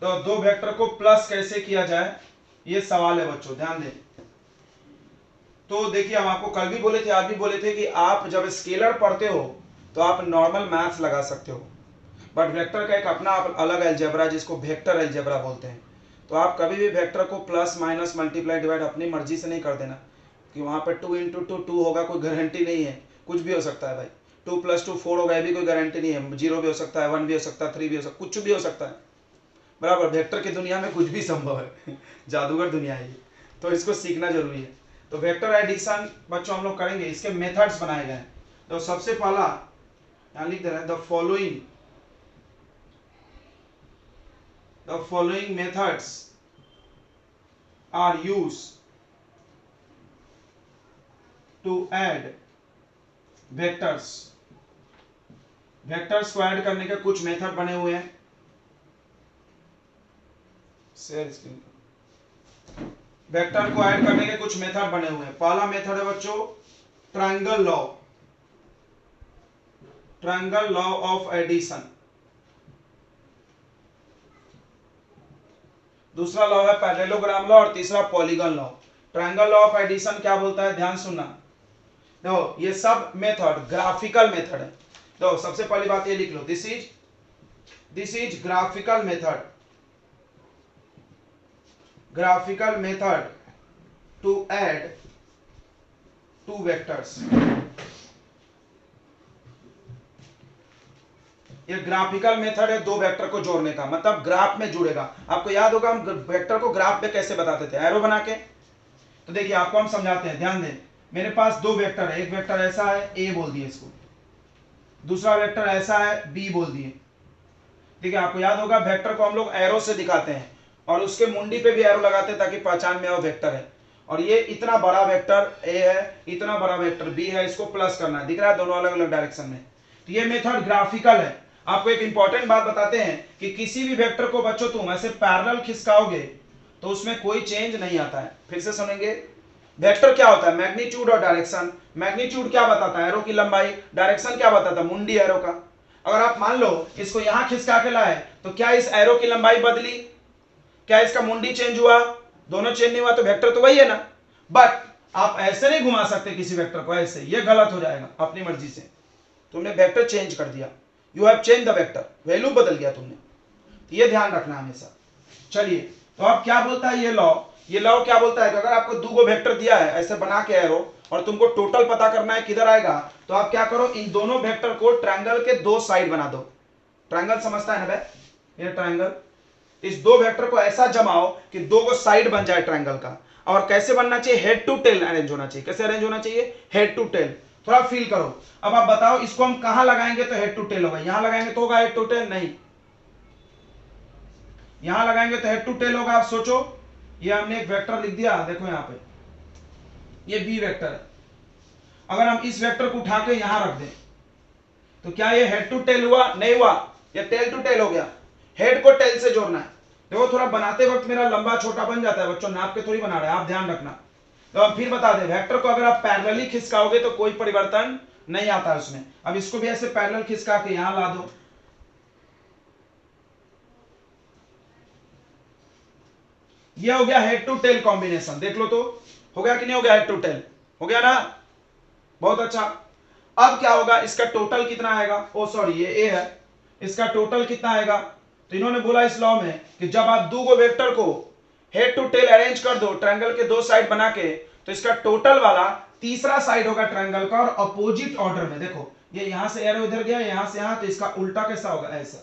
तो दो वेक्टर को प्लस कैसे किया जाए, ये सवाल है बच्चों, ध्यान दें। तो देखिए हम आपको कल भी बोले थे, आज भी बोले थे कि आप जब स्केलर पढ़ते हो तो आप नॉर्मल मैथ्स लगा सकते हो, बट वेक्टर का एक अपना अलग अलजेब्रा जिसको वेक्टर अलजेब्रा बोलते हैं। तो आप कभी भी वेक्टर को प्लस माइनस मल्टीप्लाई डिवाइड अपनी मर्जी से नहीं कर देना कि वहाँ पर 2 इंटू टू 2 होगा, कोई गारंटी नहीं है, कुछ भी हो सकता है भाई। 2 + 2 4 होगा, ये भी कोई गारंटी नहीं है, 0 भी हो सकता है, 1 भी हो सकता है, 3 भी हो सकता है, कुछ भी हो सकता है, बराबर। वेक्टर की दुनिया में कुछ भी संभव है जादूगर दुनिया है ये, तो इसको सीखना जरूरी है। तो वेक्टर एडिशन बच्चों हम लोग करेंगे, इसके मेथड्स बनाए गए हैं। तो सबसे पहला यहाँ लिख दे रहे हैं, the following methods are use to add vectors. Vectors को ऐड करने के कुछ मेथड बने हुए हैं। शेयर स्क्रीन, वेक्टर को ऐड करने के कुछ मेथड बने हुए हैं। पहला मेथड है बच्चों triangle law, triangle law of addition. दूसरा लॉ है पैरेललोग्राम लॉ और तीसरा polygon law. Triangle law of addition क्या बोलता है, ध्यान सुनना। देखो ये सब मेथड ग्राफिकल मेथड है। तो सबसे पहली बात ये लिख लो, this is graphical method, graphical method to add two vectors. ये ग्राफिकल मेथड है दो वेक्टर को जोड़ने का, मतलब ग्राफ में जुड़ेगा। आपको याद होगा हम वेक्टर को ग्राफ पे कैसे बताते थे, एरो बना के। तो देखिए आपको हम समझाते हैं, ध्यान दें। मेरे पास दो वेक्टर है, एक वेक्टर ऐसा है, ए बोल दिए इसको, दूसरा वेक्टर ऐसा है, बी बोल दिए। ठीक है, आपको याद होगा वेक्टर को हम लोग एरो से दिखाते हैं और उसके मुंडी पे भी एरो लगाते हैं ताकि पहचान में आओ वेक्टर है। और ये इतना बड़ा वेक्टर ए है, इतना बड़ा वेक्टर बी है, इसको प्लस करना है, दिख रहा है दोनों अलग अलग डायरेक्शन में। तो ये मेथड ग्राफिकल है। आपको एक इंपॉर्टेंट बात बताते हैं कि किसी भी वेक्टर को बच्चों तुम ऐसे पैरेलल खिसकाओगे तो उसमें कोई चेंज नहीं आता है। फिर से सुनेंगे, वेक्टर क्या होता है, मैग्नीट्यूड और डायरेक्शन। मैग्नीट्यूड क्या बताता है, एरो की लंबाई। डायरेक्शन क्या बताता है, मुंडी एरो का। अगर आप मान लो इसको यहां खिसका के लाए तो क्या इस एरो की लंबाई बदली, क्या इसका मुंडी चेंज हुआ, दोनों चेंज नहीं हुआ, तो वेक्टर तो वही है ना। बट आप ऐसे नहीं घुमा सकते किसी वेक्टर को, ऐसे ये गलत हो जाएगा अपनी मर्जी से। तुमने वेक्टर चेंज कर दिया, you have change the vector, value बदल गया तुमने, तो ये ध्यान रखना हमेशा। चलिए, तो अब क्या बोलता है ये लॉ, ये लॉ क्या बोलता है कि अगर आपको दो वेक्टर दिया है ऐसे बना के एरो और तुमको टोटल पता करना है किधर आएगा, तो आप क्या करो, इन दोनों वेक्टर को ट्रायंगल के दो साइड बना दो। ट्रायंगल समझता है ना भाई, ये ट्रायंगल। इस दो वेक्टर को ऐसा जमाओ कि दो को साइड बन जाए ट्रायंगल का। और कैसे बनना चाहिए, हेड टू टेल अरेंज होना चाहिए। कैसे अरेंज होना चाहिए, हेड टू टेल। थोड़ा फील करो। अब आप बताओ इसको हम कहां लगाएंगे तो हेड टू टेल होगा, यहां लगाएंगे तो होगा हेड टू टेल, नहीं यहां लगाएंगे तो हेड टू टेल होगा। आप सोचो, ये हमने एक वेक्टर लिख दिया, देखो यहां पे ये बी वेक्टर है। अगर हम इस वेक्टर को उठा के यहां रख दें तो क्या ये हेड टू टेल हुआ, नहीं हुआ, ये टेल टू टेल हो गया। हेड को टेल से जोड़ना है। देखो थोड़ा बनाते वक्त मेरा लंबा छोटा बन जाता है बच्चों, नाप के थोड़ी बना रहे हैं, आप ध्यान रखना। तो अब फिर बता दें, वेक्टर को अगर आप पैरेलली खिसकाओगे तो कोई परिवर्तन नहीं आता है उसमें। अब इसको भी ऐसे पैरेलल खिसका के यहां ला दो, ये हो गया हेड टू टेल कॉम्बिनेशन। देख लो तो हो गया कि नहीं हो गया, हेड टू टेल हो गया ना, बहुत अच्छा। अब क्या होगा, इसका टोटल कितना आएगा, ओ सॉरी ये ए है, इसका टोटल कितना आएगा। तो इन्होंने बोला इस लॉ में कि जब आप दो गो वेक्टर को हेड टू टेल अरेंज कर दो ट्रायंगल के दो साइड बना के, तो इसका टोटल वाला तीसरा साइड होगा ट्रायंगल का और अपोजिट ऑर्डर में। देखो ये यहां से एरो इधर गया, यहां से यहां, तो इसका उल्टा कैसा होगा, ऐसा।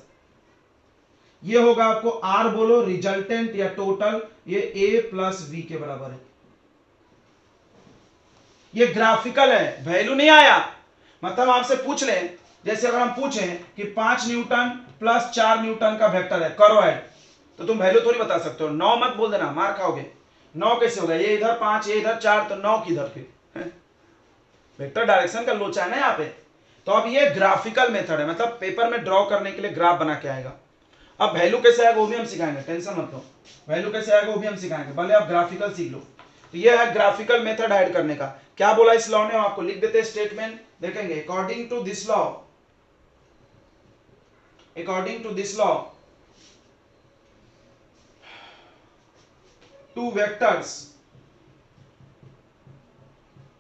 ये होगा आपको आर बोलो, रिजल्टेंट या टोटल, ये ए प्लस बी के बराबर है। ये ग्राफिकल है, वैल्यू नहीं आया। मतलब आपसे पूछ लें, जैसे अगर हम पूछें कि 5 न्यूटन प्लस 4 न्यूटन का वेक्टर है, करो ऐड, तो तुम वैल्यू थोड़ी बता सकते हो। 9 मत बोल देना, मार खाओगे। 9 कैसे होगा, ये इधर 5 ये इधर 4, तो 9 किधर फिर वेक्टर डायरेक्शन का लोचा है ना यहाँ पे। तो अब ये ग्राफिकल मेथड है, मतलब पेपर में ड्रॉ करने के लिए ग्राफ बना के आएगा। अब वैल्यू कैसे आएगा वो भी हम सिखाएंगे, टेंशन मत लो। वैल्यू कैसे आएगा वो भी हम सिखाएंगे, भले आप ग्राफिकल सीख लो। तो ये है ग्राफिकल मेथड ऐड करने का। क्या बोला इस लॉ ने, आपको लिख देते हैं स्टेटमेंट, देखेंगे। According to this law, according to this law two vectors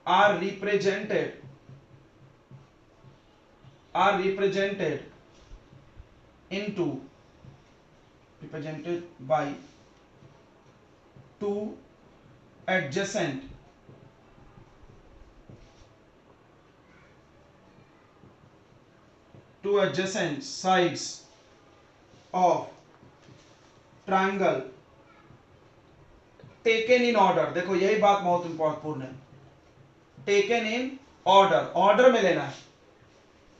are represented represented by two adjacent sides of triangle taken in order। देखो यही बात बहुत इंपॉर्टेंट है, टेकन इन ऑर्डर, ऑर्डर में लेना है।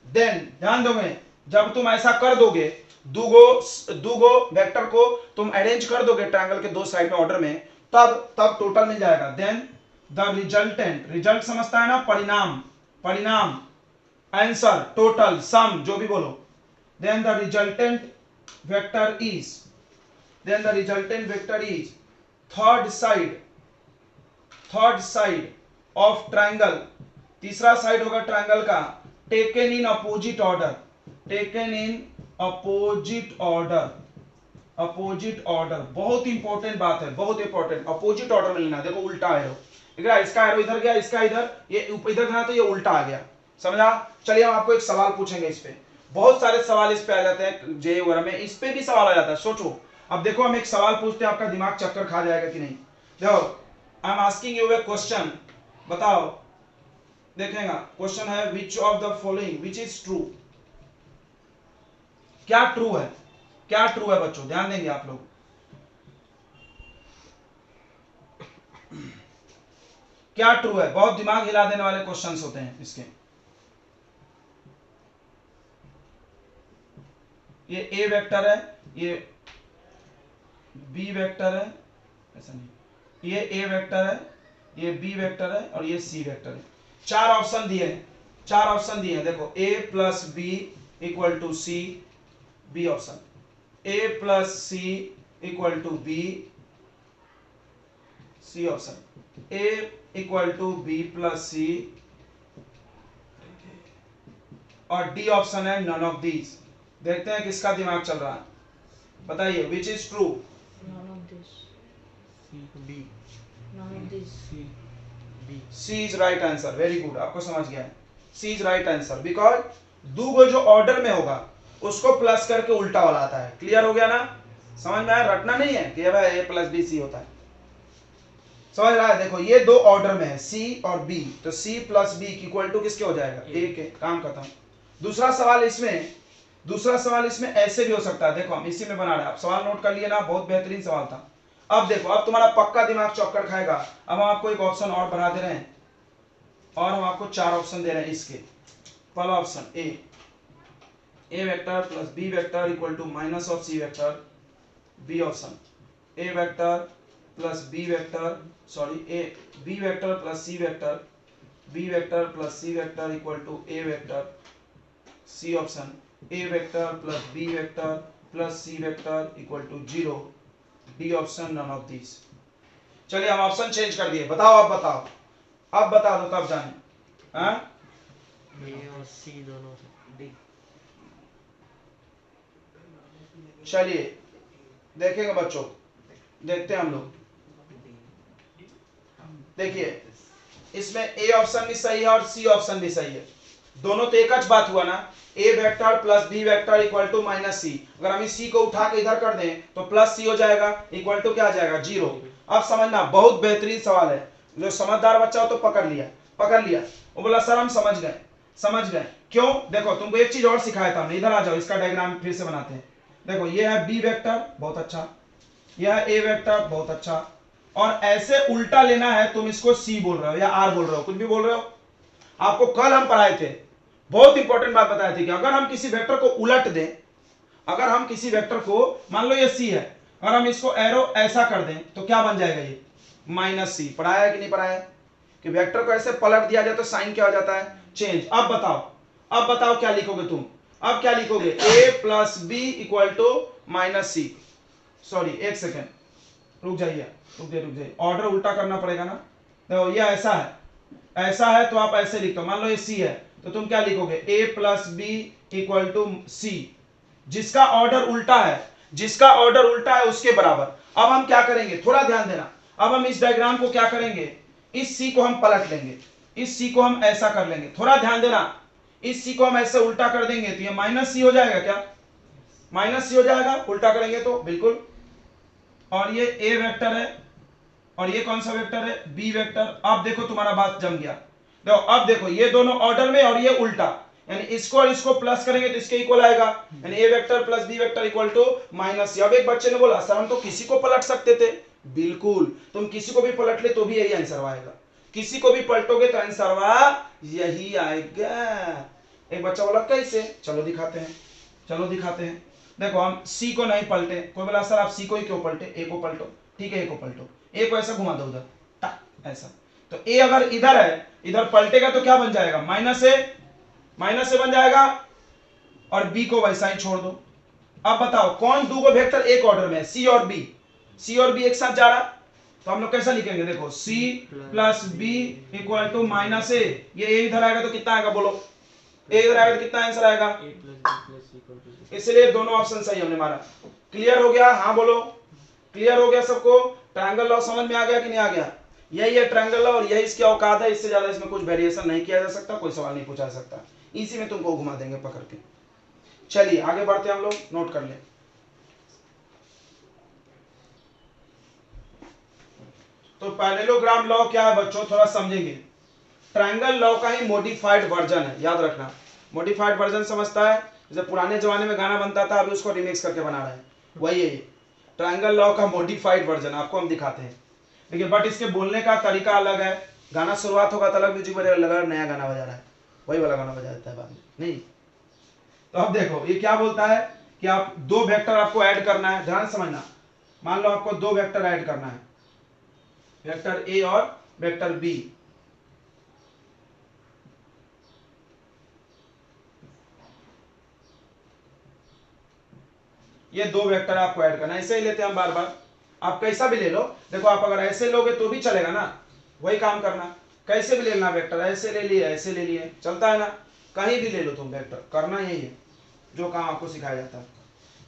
देन ध्यान दोगे, जब तुम ऐसा कर दोगे, दूगो वेक्टर को तुम अरेंज कर दोगे ट्रायंगल के दो साइड में ऑर्डर में, तब टोटल मिल जाएगा। देन द रिजल्टेंट, रिजल्ट समझता है ना, परिणाम आंसर, टोटल, सम, जो भी बोलो। Then the resultant vector is third side of triangle, तीसरा साइड होगा ट्रायंगल का, टेकन इन अपोजिट ऑर्डर। बहुत इंपॉर्टेंट बात है, बहुत इंपॉर्टेंट। अपोजिट ऑर्डर में लेना, देखो उल्टा एरो, इसका एरो इधर गया, इसका इधर, ये इधर गया तो ये उल्टा आ गया, समझा। चलिए हम आपको एक सवाल पूछेंगे इस पे, बहुत सारे सवाल इस पे आ जाते हैं जे वगैरह में, इस पे भी सवाल आ जाता है। सोचो, अब देखो हम एक सवाल पूछते हैं, आपका दिमाग चक्कर खा जाएगा कि नहीं। देखो I am asking U A question, बताओ, देखेगा क्वेश्चन है which of the following which is true, क्या ट्रू है बच्चों, ध्यान देंगे आप लोग। क्या ट्रू है, बहुत दिमाग हिला देने वाले क्वेश्चंस होते हैं इसके। ये ए वेक्टर है, ये बी वेक्टर है, ऐसा नहीं, ये ए वेक्टर है, ये बी वेक्टर है और ये सी वेक्टर है। चार ऑप्शन दिए हैं, देखो A plus B equal to C, B option, A plus C equal to B, C option, A equal to B plus C, और डी ऑप्शन है नन ऑफ दीज। देखते हैं किसका दिमाग चल रहा है, बताइए which is true. C is right answer, very good, आपको समझ गया है, C is right answer, because दूगो जो ऑर्डर में होगा उसको प्लस करके उल्टा वाला आता है। क्लियर हो गया ना, समझ में आया, रटना नहीं है कि भाई ए प्लस बी सी होता है, समझ रहा है। देखो ये दो ऑर्डर में है सी और बी, तो C plus B equal to किसके हो जाएगा, ए के, काम खत्म। दूसरा सवाल इसमें ऐसे भी हो सकता है, देखो हम इसी में बना रहे हैं, आप सवाल नोट कर लिए ना, बहुत बेहतरीन सवाल था। अब देखो, अब तुम्हारा पक्का दिमाग चक्कर खाएगा। अब हम आपको एक ऑप्शन और बढ़ा दे रहे हैं, और हम आपको चार ऑप्शन दे रहे हैं इसके। पहला option A vector plus B vector equal to minus of C vector, B option A vector plus B vector, sorry A B vector plus C vector, B vector plus C vector equal to A vector, C option A vector plus B vector plus C vector equal to 0, D option none of this. चलिए हम option change कर दिए, बताओ, अब बता दो तब जाने। हाँ, बी और सी दोनों डी। चलिए देखेंगे बच्चों, देखते हैं हम लोग। देखिए इसमें ए ऑप्शन भी सही है और सी ऑप्शन भी सही है, दोनों तो एक ही बात हुआ ना, A vector plus B vector equal to minus C. अगर हम इस सी को उठा के इधर कर दें तो प्लस सी हो जाएगा, इक्वल टू क्या आ जाएगा, 0। अब समझना, बहुत बेहतरीन सवाल है, जो समझदार बच्चा हो तो पकड़ लिया। वो बोला सर हम समझ गए। क्यों, देखो तुमको एक चीज और सिखाया था हमने, इधर आ जाओ, इसका डायग्राम फिर से बनाते हैं। देखो ये है बी वेक्टर, बहुत अच्छा, यह है ए वेक्टर, बहुत अच्छा, और ऐसे उल्टा लेना है, तुम इसको सी बोल रहे हो या आर बोल रहे हो, कुछ भी बोल रहे हो। आपको कल हम पढ़ाए थे, बहुत इंपॉर्टेंट बात बताए थे कि अगर हम किसी वेक्टर को उलट दें, अगर हम किसी वेक्टर को, मान लो ये सी है, अगर हम इसको एरो ऐसा कर दें तो क्या बन जाएगा, ये माइनस सी। पढ़ाया है कि नहीं पढ़ाया है, कि वेक्टर को ऐसे पलट दिया जाए तो साइन क्या हो जाता है, चेंज। अब बताओ क्या लिखोगे तुम, अब क्या लिखोगे, A plus B equal to minus C. Sorry एक सेकेंड, रुक जाइए, ऑर्डर उल्टा करना पड़ेगा ना। देखो ये ऐसा है तो आप ऐसे लिखते हो, मान लो ये सी है तो तुम क्या लिखोगे, A plus B equal to सी, जिसका ऑर्डर उल्टा है उसके बराबर। अब हम क्या करेंगे, थोड़ा ध्यान देना, अब हम इस डायग्राम को क्या करेंगे, इस सी को हम पलट लेंगे, इस सी को हम ऐसा कर लेंगे, थोड़ा ध्यान देना, इस सी को हम ऐसे उल्टा कर देंगे तो ये माइनस सी हो जाएगा, क्या माइनस सी हो जाएगा उल्टा करेंगे तो, बिल्कुल। और ये ए वेक्टर है और ये कौन सा वेक्टर है, बी वेक्टर। अब देखो तुम्हारा बात जम गया, देखो अब देखो ये दोनों ऑर्डर में और ये उल्टा, यानी इसको और इसको प्लस करेंगे तो इसके इक्वल आएगा, यानी A vector plus B vector equal to minus C. अब एक बच्चे ने बोला सर हम तो किसी को पलट सकते थे, बिल्कुल, तुम किसी को भी पलट ले तो भी यही आंसर आएगा, किसी को भी पलटोगे तो आंसर यही आएगा। एक बच्चा बोला कैसे, चलो दिखाते हैं, चलो दिखाते हैं। देखो हम सी को नहीं पलटे, कोई बोला सर आप सी को ही क्यों पलटे, ए को पलटो, ठीक है ए को पलटो, ए को ऐसा घुमा दो उधर ऐसा, तो ए अगर इधर है, इधर पलटेगा तो क्या बन जाएगा, माइनस ए बन जाएगा, और बी को वैसा ही छोड़ दो। अब बताओ कौन दो वेक्टर एक ऑर्डर में है, सी और बी, सी और बी एक साथ जा रहा, तो हम लोग कैसा लिखेंगे, देखो C plus B equal to minus A, ये ए इधर आएगा तो कितना आएगा बोलो, ए इधर आएगा तो कितना आंसर आएगा, इसलिए दोनों ऑप्शन सही हमने मारा। क्लियर हो गया, हाँ बोलो, क्लियर हो गया सबको, ट्रायंगल लॉ समझ में आ गया कि नहीं आ गया, यही है ट्रायंगल लॉ और यही इसकी औकात है, इससे ज्यादा इसमें कुछ वेरिएशन नहीं किया जा सकता, कोई सवाल नहीं पूछा जा सकता, इसी में तुमको घुमा देंगे पकड़ के। चलिए आगे बढ़ते हैं हम लोग, नोट कर ले। तो पैरेललोग्राम लॉ क्या है बच्चों, थोड़ा समझेंगे। ट्रायंगल लॉ का ही मॉडिफाइड वर्जन है, याद रखना, मॉडिफाइड वर्जन समझता है, जैसे पुराने जमाने में गाना बनता था अभी उसको रिमिक्स करके बना रहे हैं, वही है ट्रायंगल लॉ का मॉडिफाइड वर्जन, आपको हम दिखाते हैं। देखिए बट इसके बोलने का तरीका अलग है, गाना शुरुआत होगा तो अलग म्यूजिक बजेगा, लगा नया गाना बजा रहा है, वही वाला गाना बजा देता है बाद में, नहीं। तो अब देखो ये क्या बोलता है कि आप दो वेक्टर आपको ऐड करना है, ध्यान समझना, मान लो आपको दो वेक्टर ऐड करना है, वेक्टर ए और वेक्टर बी, ये दो वेक्टर आपको ऐड करना है, ऐसे ही लेते हैं हम बार बार, आप कैसा भी ले लो, देखो आप अगर ऐसे लोगे तो भी चलेगा ना, वही काम करना, कैसे भी ले लेना वेक्टर, ऐसे ले लिए ऐसे ले लिए, चलता है ना, कहीं भी ले लो तुम वेक्टर, करना यही है जो काम आपको सिखाया जाता है।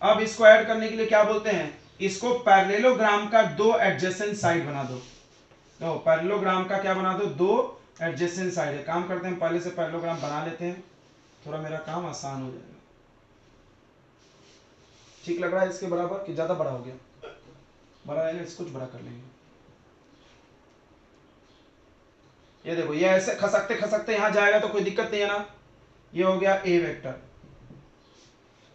अब इसको ऐड करने के लिए क्या बोलते हैं, इसको पैरेललोग्राम का दो एडजेसेंट साइड बना दो, तो पैरेललोग्राम का क्या बना दो, दो एडजेसेंट साइड है। काम करते हैं पहले से पैरेललोग्राम बना लेते हैं, थोड़ा मेरा काम आसान हो जाएगा। ठीक लग रहा है इसके बराबर कि ज्यादा बड़ा हो गया, बड़ा रहेगा इसको कुछ बड़ा कर लेंगे। ये देखो ये ऐसे खसकते खसकते यहां जाएगा तो कोई दिक्कत नहीं है ना, ये हो गया ए वेक्टर,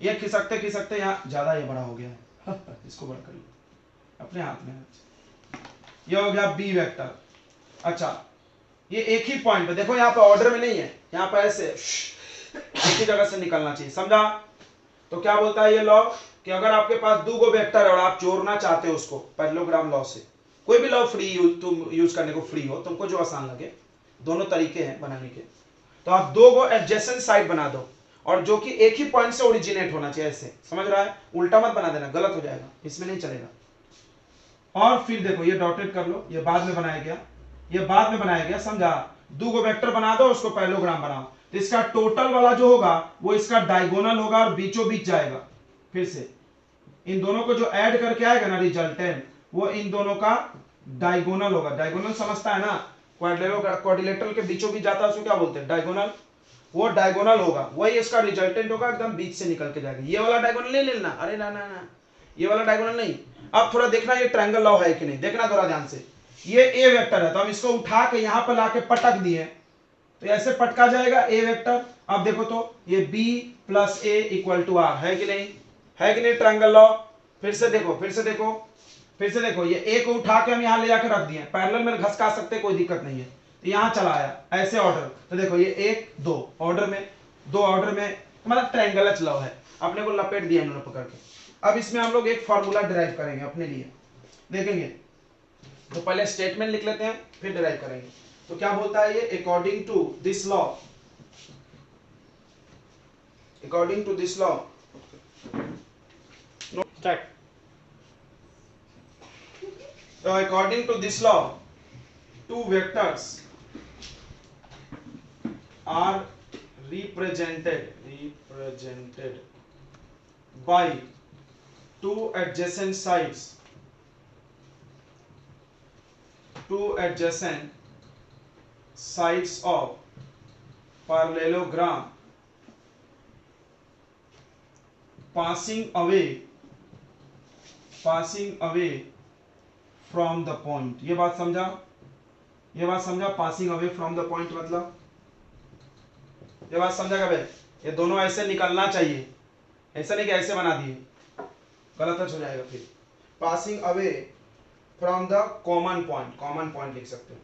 ये खिसकते खिसकते यहां ज्यादा ये बड़ा हो गया है इसको बड़ा कर लो अपने हाथ में, ये हो गया बी वेक्टर। अच्छा ये एक ही पॉइंट पे देखो, यहाँ पे ऑर्डर में नहीं है, यहाँ पे ऐसे एक ही जगह से निकलना चाहिए, समझा। तो क्या बोलता है ये लॉ कि अगर आपके पास दो गो वेक्टर है और आप जोड़ना चाहते हो उसको पैरेललोग्राम लॉ से, कोई भी लॉ फ्री तुम यूज करने को फ्री हो, तुमको जो आसान लगे, दोनों तरीके हैं बनाने के, तो आप दो गो एडजेसेंट साइड बना दो और जो कि एक ही पॉइंट से ओरिजिनेट होना चाहिए, ऐसे समझ रहा है, उल्टा मत बना देना, गलत हो जाएगा, इसमें नहीं चलेगा। और फिर देखो ये डॉटेड कर लो, ये बाद में बनाया गया, ये बाद में बनाया गया, समझा। दो गो वेक्टर बना दो, उसको पैरेललोग्राम बनाओ, तो इसका टोटल वाला जो होगा वो इसका डायगोनल होगा और बीचों बीच जाएगा, फिर से इन दोनों को जो ऐड करके आएगा ना रिजल्टेंट, वो इन दोनों का डायगोनल होगा। डायगोनल समझता है ना, क्वाड्रिलेटरल के बीचों बीच जाता है उसको क्या बोलते हैं, डायगोनल, वो डायगोनल होगा, वही इसका रिजल्टेंट होगा, एकदम बीच से निकल के जाएगा। ये वाला डायगोनल नहीं लेना, अरे ना ना ना, ये वाला डायगोनल नहीं। अब थोड़ा देखना ये ट्रायंगल लॉ है कि नहीं, देखना थोड़ा ध्यान से। ये ए वेक्टर है तो हम इसको उठा के यहां पर लाके पटक दिए, तो ऐसे पटका जाएगा ए वेक्टर। अब देखो तो ये B plus A equal to R है कि नहीं, है कि नहीं ट्रायंगल लॉ। फिर से देखो फिर से देखो फिर से देखो, ये ए को उठा के हम यहां ले जाकर रख दिए, पैरेलल में घसका सकते कोई दिक्कत नहीं है, तो यहां चला आया ऐसे ऑर्डर, तो देखो ये एक दो ऑर्डर में, दो ऑर्डर में, मतलब ट्रायंगल लॉ है, अपने को लपेट दिया इन्होंने पकड़ के। अब इसमें हम लोग एक फॉर्मूला डिराइव करेंगे अपने लिए, देखेंगे, तो पहले स्टेटमेंट लिख लेते हैं फिर डिराइव करेंगे। तो क्या बोलता है ये, according to this law, according to this law, start. So according to this law, two vectors are represented by two adjacent sides two adjacent sides of parallelogram passing away from the point। ये बात समझा, ये बात समझा, passing away from the point मतलब ये बात समझा क्या भाई? ये दोनों ऐसे निकलना चाहिए, ऐसा नहीं कि ऐसे बना दिए, गलत हो जाएगा फिर। Passing away from the common point, common point लिख सकते हो,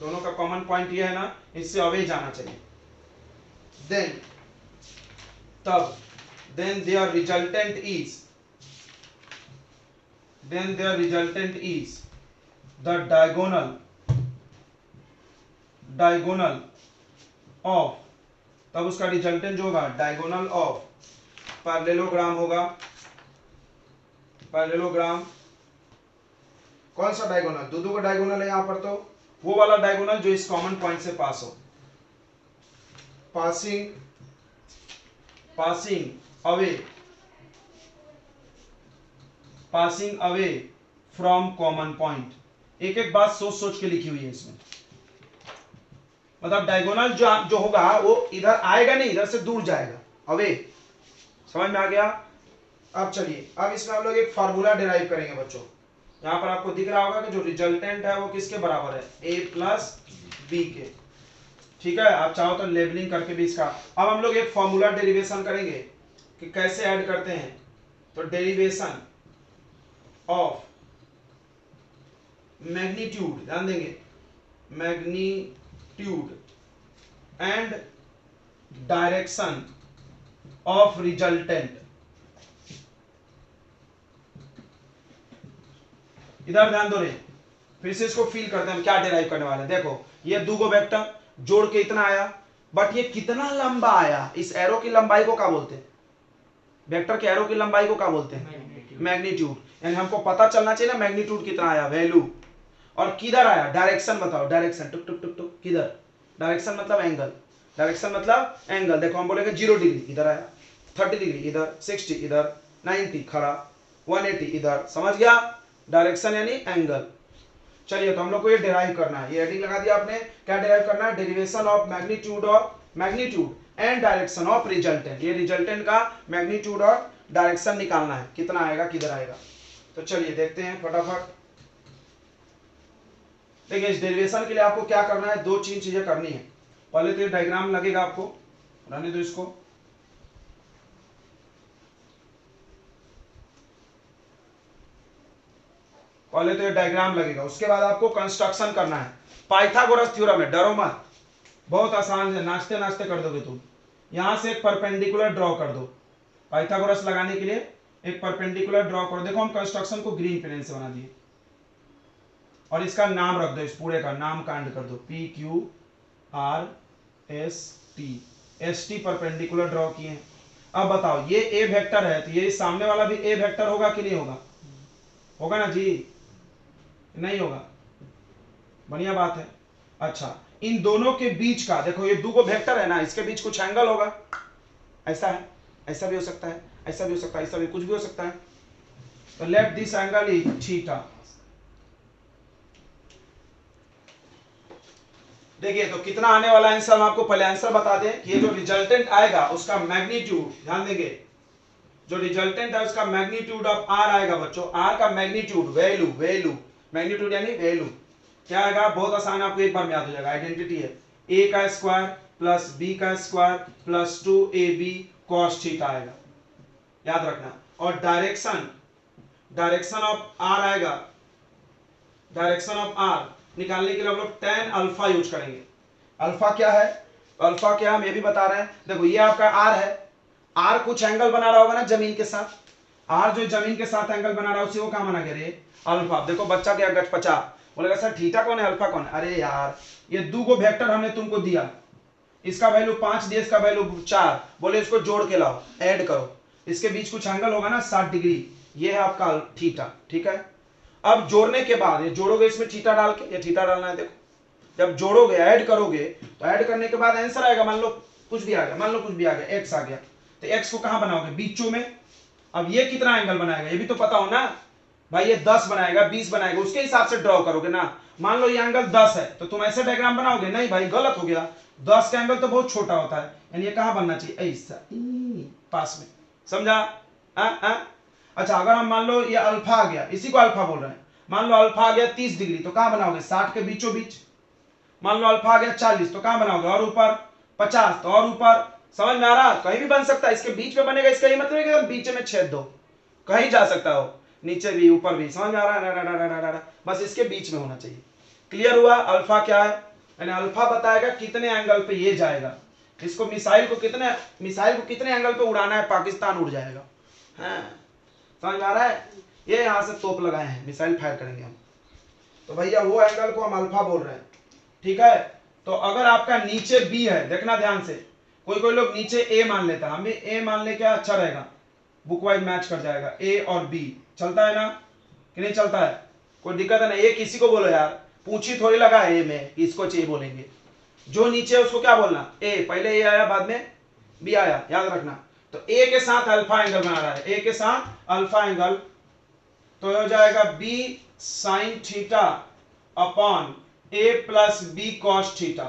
दोनों का कॉमन पॉइंट ये है ना, इससे अवे जाना चाहिए। देन तब then their resultant is the diagonal of, तब उसका रिजल्टेंट जो होगा डायगोनल ऑफ पैरेललोग्राम होगा। पैरेललोग्राम कौन सा डायगोनल? दो का डायगोनल है यहाँ पर, तो वो वाला डायगोनल जो इस कॉमन पॉइंट से पास हो। Passing away from common point. एक एक बात सोच सोच के लिखी हुई है इसमें, मतलब डायगोनल जो होगा वो इधर आएगा नहीं, इधर से दूर जाएगा, अवे। समझ में आ गया? अब चलिए, अब इसमें हम लोग एक फार्मूला डिराइव करेंगे बच्चों। यहां पर आपको दिख रहा होगा कि जो रिजल्टेंट है वो किसके बराबर है? a प्लस बी के। ठीक है, आप चाहो तो लेबलिंग करके भी इसका। अब हम लोग एक फॉर्मूला डेरिवेशन करेंगे कि कैसे ऐड करते हैं। तो डेरिवेशन ऑफ मैग्नीट्यूड, ध्यान देंगे, magnitude and direction of resultant. इधर ध्यान दो रे, फिर से इसको फील करते हैं हम क्या डिराइव करने वाले हैं। देखो ये दो गो वेक्टर जोड़ के इतना आया, बट ये कितना लंबा आया, इस एरो की लंबाई को क्या बोलते हैं? वेक्टर के एरो की लंबाई को क्या बोलते हैं? मैग्नीट्यूड। यानी हमको पता चलना चाहिए ना मैग्नीट्यूड कितना आया, वैल्यू। और किधर आया? डायरेक्शन बताओ, डायरेक्शन टुक टुक टुक टुक किधर? डायरेक्शन मतलब एंगल, डायरेक्शन मतलब एंगल। देखो हम बोलेंगे 0 डिग्री, इधर आया, 30 डिग्री इधर, 60 इधर, 90 खड़ा, 180 इधर। समझ गया? डायरेक्शन यानी एंगल। चलिए तो हम लोग को ये डिराइव करना है, ये हेडिंग लगा दिया आपने। क्या डिराइव करना है? Derivation of magnitude and direction of resultant. ये रिजल्टेंट का मैग्नीट्यूड और डायरेक्शन निकालना है, कितना आएगा, किधर आएगा। तो चलिए देखते हैं फटाफट। देखिए इस डेरिवेशन के लिए आपको क्या करना है, दो चीजें करनी है। पहले तो ये डायग्राम लगेगा, आपको रहने दो इसको। पहले तो ये डायग्राम लगेगा, उसके बाद आपको कंस्ट्रक्शन करना है। पाइथागोरस थ्योरम है, डरो मत, बहुत आसान है, नाचते नाचते कर दोगे तुम। यहां से एक परपेंडिकुलर ड्रॉ कर दो, पाइथागोरस लगाने के लिए एक परपेंडिकुलर ड्रॉ करो। देखो हम कंस्ट्रक्शन को ग्रीन पेन से बना दिए, और इसका नाम रख दो, इस पूरे का नाम कांड कर दो, PQRST परपेंडिकुलर ड्रॉ किए हैं। अब बताओ ये ए वेक्टर है, तो ये सामने वाला भी ए वेक्टर होगा कि नहीं होगा? होगा ना जी? नहीं होगा? बढ़िया बात है। अच्छा, इन दोनों के बीच का देखो, ये दो वेक्टर है ना, इसके बीच कुछ एंगल होगा। ऐसा है, ऐसा भी हो सकता है, ऐसा भी हो सकता है, ऐसा भी, कुछ भी हो सकता है। तो let this angle is theta. देखिए तो कितना आने वाला आंसर, हम आपको पहले आंसर बता दें कि ये जो रिजल्टेंट आएगा उसका मैग्नीट्यूड, ध्यान देंगे, जो रिजल्टेंट है उसका मैग्नीट्यूड ऑफ आर आएगा बच्चों। आर का मैग्नीट्यूड, वैल्यू, मैग्नीट्यूड यानी वैल्यू क्या आएगा? बहुत आसान, आपको एक बार में याद हो जाएगा। आइडेंटिटी है a का स्क्वायर प्लस b का square plus 2ab cos theta आएगा, याद रखना। और डायरेक्शन ऑफ आर आएगा, डायरेक्शन ऑफ आर निकालने के लिए हम लोग tan अल्फा यूज करेंगे। अल्फा क्या है? अल्फा क्या हम ये भी बता रहे हैं। देखो ये आपका आर है, आर कुछ एंगल बना रहा होगा ना जमीन के साथ, आर जो जमीन के साथ एंगल बना रहा है उसी को क्या माना गया? अल्फा। देखो बच्चा क्या गटपचा बोलेगा, सर थीटा कौन है, अल्फा कौन है? अरे यार ये दो को वेक्टर हमने तुमको दिया, इसका वैल्यू 5 दिया, इसका वैल्यू 4, बोले इसको जोड़ के लाओ, ऐड करो, इसके बीच कुछ एंगल होगा ना 60 डिग्री, ये है आपका थीटा। ठीक है, अब जोड़ने के बाद ये जोड़ोगे इसमें थीटा डाल के, ये थीटा डालना है। देखो जब जोड़ोगे, ऐड करोगे, तो ऐड करने के बाद आंसर आएगा, मान लो कुछ भी आ गया, मान लो कुछ भी आ गया, एक्स आ गया, तो एक्स को कहां बनाओगे? बीचों में। अब ये कितना एंगल बनाएगा ये भी तो पता हो ना, भाई ये 10 बनाएगा 20 बनाएगा, उसके हिसाब से ड्रॉ करोगे ना। मान लो ये एंगल 10 है तो तुम ऐसे डायग्राम बनाओगे, नहीं भाई गलत हो गया, 10 का एंगल तो बहुत छोटा होता है, यानी ये कहां बनना चाहिए, ऐसा पास में, समझा। अच्छा अगर हम मान लो ये अल्फा आ गया, इसी को अल्फा बोल रहे हैं, मान लो अल्फा आ गया 30 डिग्री तो कहां बनाओगे, 60 के बीचों बीच। मान लो अल्फा आ गया 40 तो कहां बनाओगे, और ऊपर 50 तो और ऊपर। समझ में आ रहा, कहीं भी बन सकता है, इसके बीच में बनेगा, इसका ये मतलब है कि बीच में छेद दो, कहीं जा सकता हो, नीचे भी ऊपर भी, समझ में आ रहा है, बस इसके बीच में होना चाहिए। क्लियर हुआ। अल्फा क्या है, यानी अल्फा बताएगा कितने एंगल पे ये जाएगा, इसको मिसाइल को कितने एंगल पे उड़ाना है, पाकिस्तान उड़ जाएगा। हाँ समझ में आ रहा है, ये यहां से तोप लगाए हैं, मिसाइल फायर करेंगे हम, तो भैया वो एंगल को हम अल्फा बोल रहे हैं, ठीक है। तो अगर आपका नीचे बी है, देखना ध्यान से, कोई लोग नीचे ए मान लेता है, हम भी ए मान ले, क्या अच्छा रहेगा, बुक वाइज मैच कर जाएगा, ए और बी चलता है ना कि नहीं चलता है, कोई दिक्कत है ना। ए किसी को बोलो यार, पूछी थोड़ी लगा ए में, इसको चाहिए बोलेंगे, जो नीचे है उसको क्या बोलना, ए, पहले ए आया बाद में बी आया, याद रखना। तो ए के साथ अल्फा एंगल बना रहा है, ए के साथ अल्फा एंगल, तो हो जाएगा बी साइन थीटा अपॉन ए प्लस बी कॉस थीटा,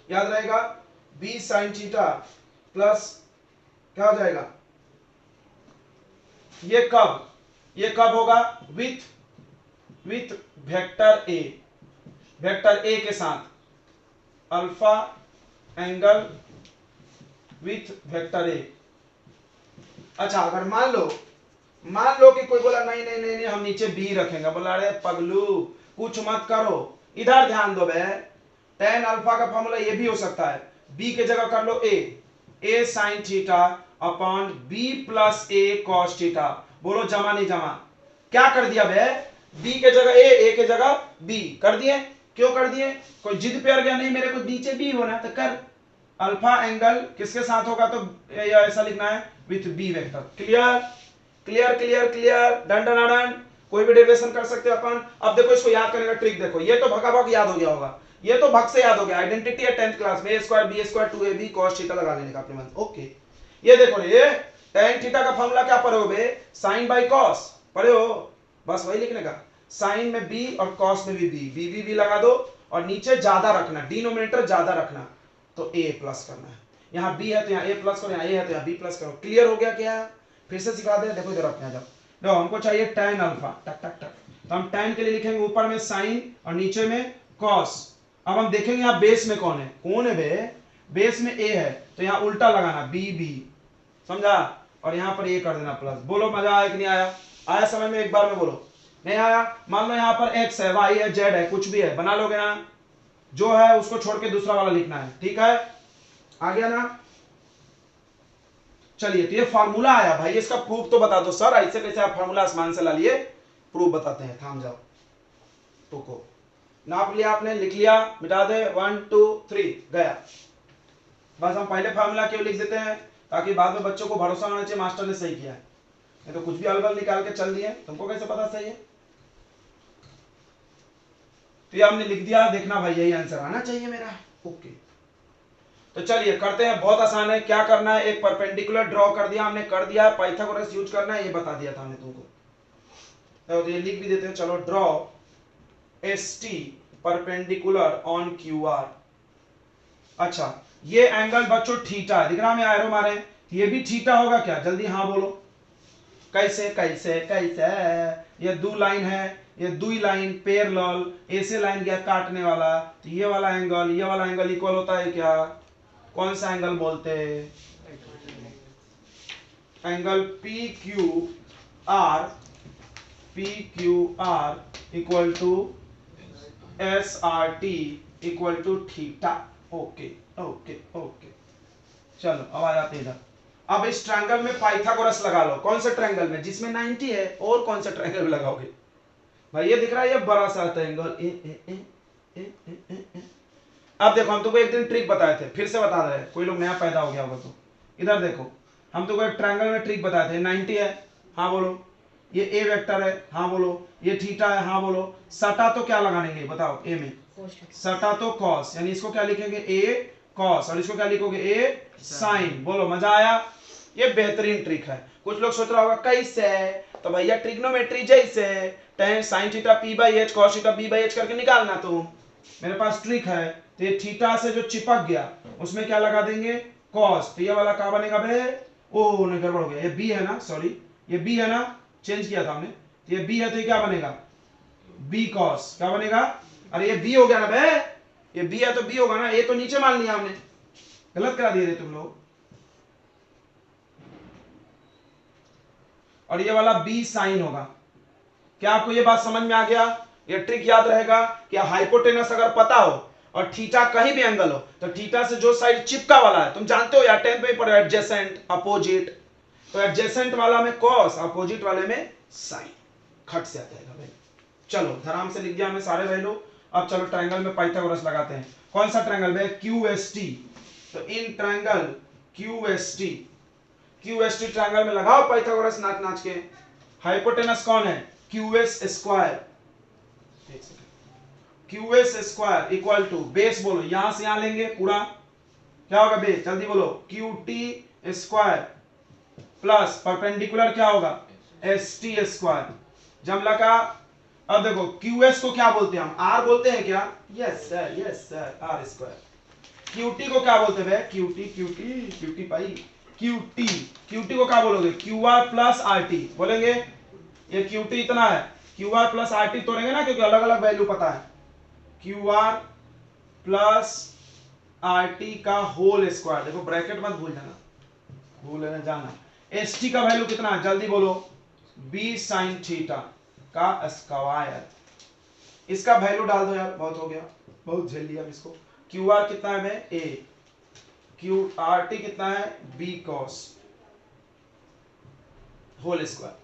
याद रहेगा, बी साइन थीटा प्लस क्या हो जाएगा, ये कब होगा, विथ वेक्टर ए के साथ alpha angle with vector A. अच्छा अगर मान लो कि कोई बोला नहीं नहीं नहीं, नहीं हम नीचे बी रखेंगे, बोला अरे पगलू कुछ मत करो, इधर ध्यान दो बे, tan अल्फा का फॉर्मूला ये भी हो सकता है, बी के जगह कर लो A sine theta upon B plus A cos theta, बोलो जमा नहीं जमा, क्या कर दिया बे, बी के जगह ए के जगह बी कर दिए, क्यों कर दिए, कोई जिद पे अड़ गया, नहीं मेरे को नीचे बी होना तो कर, अल्फा एंगल किसके साथ होगा, तो ऐसा लिखना है with B vector. Clear clear clear clear, done done done, कोई भी डेरिवेशन कर सकते हैं अपन। अब देखो इसको याद करने का ट्रिक देखो, ये तो भगा भग याद हो गया होगा, ये तो भग से याद हो गया, आइडेंटिटी है 10th क्लास में, a square b square 2ab cos theta लगा लेने का अपने मन। ओके ये देखो ये tan थीटा का फॉर्मूला क्या पढ़े हो बे, sin बाय cos पढ़े हो, बस वही लिखने का, sin में b और cos में भी b लगा दो, और नीचे ज्यादा रखना, डिनोमिनेटर ज्यादा रखना, तो a प्लस करना है, यहाँ b है तो यहाँ a प्लस करो, यहाँ a है तो यहाँ b प्लस करो। क्लियर हो गया क्या, फिर से सिखा दे, देखो इधर अपने आ जाओ, देखो हमको चाहिए tan अल्फा, टक टक टक, तो हम tan के लिए लिखेंगे ऊपर में sin और नीचे में cos। अब हम देखेंगे यहाँ बेस में कौन है बे, बेस में a है तो यहाँ उल्टा लगाना b, समझा, और यहाँ पर a कर देना प्लस। बोलो मजा आया कि नहीं आया, आया समझ में, एक बार में बोलो, नहीं आया। मान लो यहाँ पर x है, y है, z है, कुछ भी है, बना लोगे ना, जो है उसको छोड़ के दूसरा वाला लिखना है, ठीक है, आ गया ना। चलिए तो ये फार्मूला आया भाई, इसका प्रूफ तो बता दो सर, ऐसे कैसे आप फार्मूला आसमान से ला लिए, प्रूफ बताते हैं, थाम जाओ, टोको नाप लिया आपने, लिख लिया, मिटा दे, 1 2 3 गया। बस हम पहले फार्मूला क्यों लिख देते हैं, ताकि बाद में बच्चों को भरोसा होना चाहिए मास्टर ने सही किया है, नहीं तो कुछ भी अलगल निकाल के चल दिए, तुमको कैसे पता सही है। तो ये हमने लिख दिया, देखना भाई यही आंसर आना चाहिए मेरा। ओके तो चलिए करते हैं, बहुत आसान है, क्या करना है, एक परपेंडिकुलर ड्रॉ कर दिया हमने, कर दिया, पाइथागोरस यूज करना है, ये बता दिया था हमने तुमको, तो ये लिख भी देते हैं, चलो draw ST perpendicular on QR। अच्छा ये एंगल बच्चों थीटा है, दिख रहा है एरो मारे, ये भी थीटा होगा क्या, जल्दी हाँ बोलो, कैसे कैसे कैसे, ये दो लाइन है, ये दुई लाइन पैरेलल, ऐसे लाइन गया काटने वाला, तो ये वाला एंगल इक्वल होता है क्या, कौन सा एंगल बोलते हैं, angle PQR equal to SRT equal to theta. Okay okay okay चलो अब आ जाते इधर। अब इस ट्रायंगल में पाइथागोरस लगा लो, कौन सा ट्रायंगल में, जिसमें 90 है, और कौन सा ट्रायंगल में लगाओगे भाई, ये दिख रहा है ये बड़ा सा ट्रायंगल, अब देखो हम तुमको एक दिन ट्रिक बताए थे, फिर से बता रहे हैं, कोई लोग नया पैदा हो गया होगा तो इधर देखो, हम तुमको एक ट्रायंगल में ट्रिक बताए थे, 90 है, हाँ बोलो, ये ए वेक्टर है, हाँ बोलो, ये थीटा है, हाँ बोलो, सटा तो क्या लगाएंगे बताओ, ए में सटा तो कॉस, यानी इसको क्या लिखेंगे, ए कॉस, और इसको क्या लिखोगे, ए साइन, बोलो मजा आया। ये बेहतरीन ट्रिक है। कुछ लोग सोच रहा होगा कैसे, तो भैया ट्रिग्नोमेट्री जैसे tan sin theta p by H cos theta b by H करके निकालना। तो मेरे पास ट्रिक है, तो ये थीटा से जो चिपक गया उसमें क्या लगा देंगे cos, तो ये वाला क्या बनेगा बे, ओ नहीं गड़बड़ हो गया, ये b है ना, सॉरी ये b है ना, चेंज किया था हमने, तो ये b है तो ये क्या बनेगा b cos, क्या बनेगा, अरे ये b हो गया ना बे, ये b है तो b होगा ना, ये तो नीचे मान लिया हमने, गलत करा दिए थे तुम लोग। और ये वाला b साइन होगा। क्या आपको ये बात समझ में आ गया? ये ट्रिक याद रहेगा कि हाइपोटेनस अगर पता हो और थीटा कहीं भी एंगल हो, तो थीटा से जो साइड चिपका वाला है, तुम जानते हो यार 10th में पढ़े एडजेसेंट अपोजिट, तो एडजेसेंट वाला में cos, अपोजिट वाले में साइन, खट से आ जाएगा भाई। चलो आराम से लिख दिया हमने सारे वैल्यू। अब चलो ट्रायंगल में पाइथागोरस लगाते हैं। कौन सा ट्रायंगल है? QST। तो इन ट्रायंगल QST ट्रायंगल में लगाओ पाइथागोरस नाच नाच के। हाइपोटेनस कौन है? QS square, QS square equal to base, बोलो यहां से यहां लेंगे पूरा, क्या होगा बेस, जल्दी बोलो, QT स्क्वायर प्लस परपेंडिकुलर क्या होगा ST स्क्वायर, जब लगा। अब देखो QS को क्या बोलते हैं हम, R बोलते हैं क्या? Yes sir R square. QT को क्या बोलते हैं? QT पाई, QT को क्या बोलोगे? QR प्लस RT बोलेंगे। ये QT इतना है, QR प्लस RT तोड़ेंगे ना, क्योंकि अलग अलग वैल्यू पता है। QR प्लस RT का होल स्क्वायर, देखो ब्रैकेट मत भूल जाना, भूल जाना। ST का वैल्यू कितना है, जल्दी बोलो, B साइन थीटा का स्क्वायर। इसका वैल्यू डाल दो यार, बहुत हो गया, बहुत झेल लिया इसको। QR कितना है मैं A, QRT कितना है B cos whole square.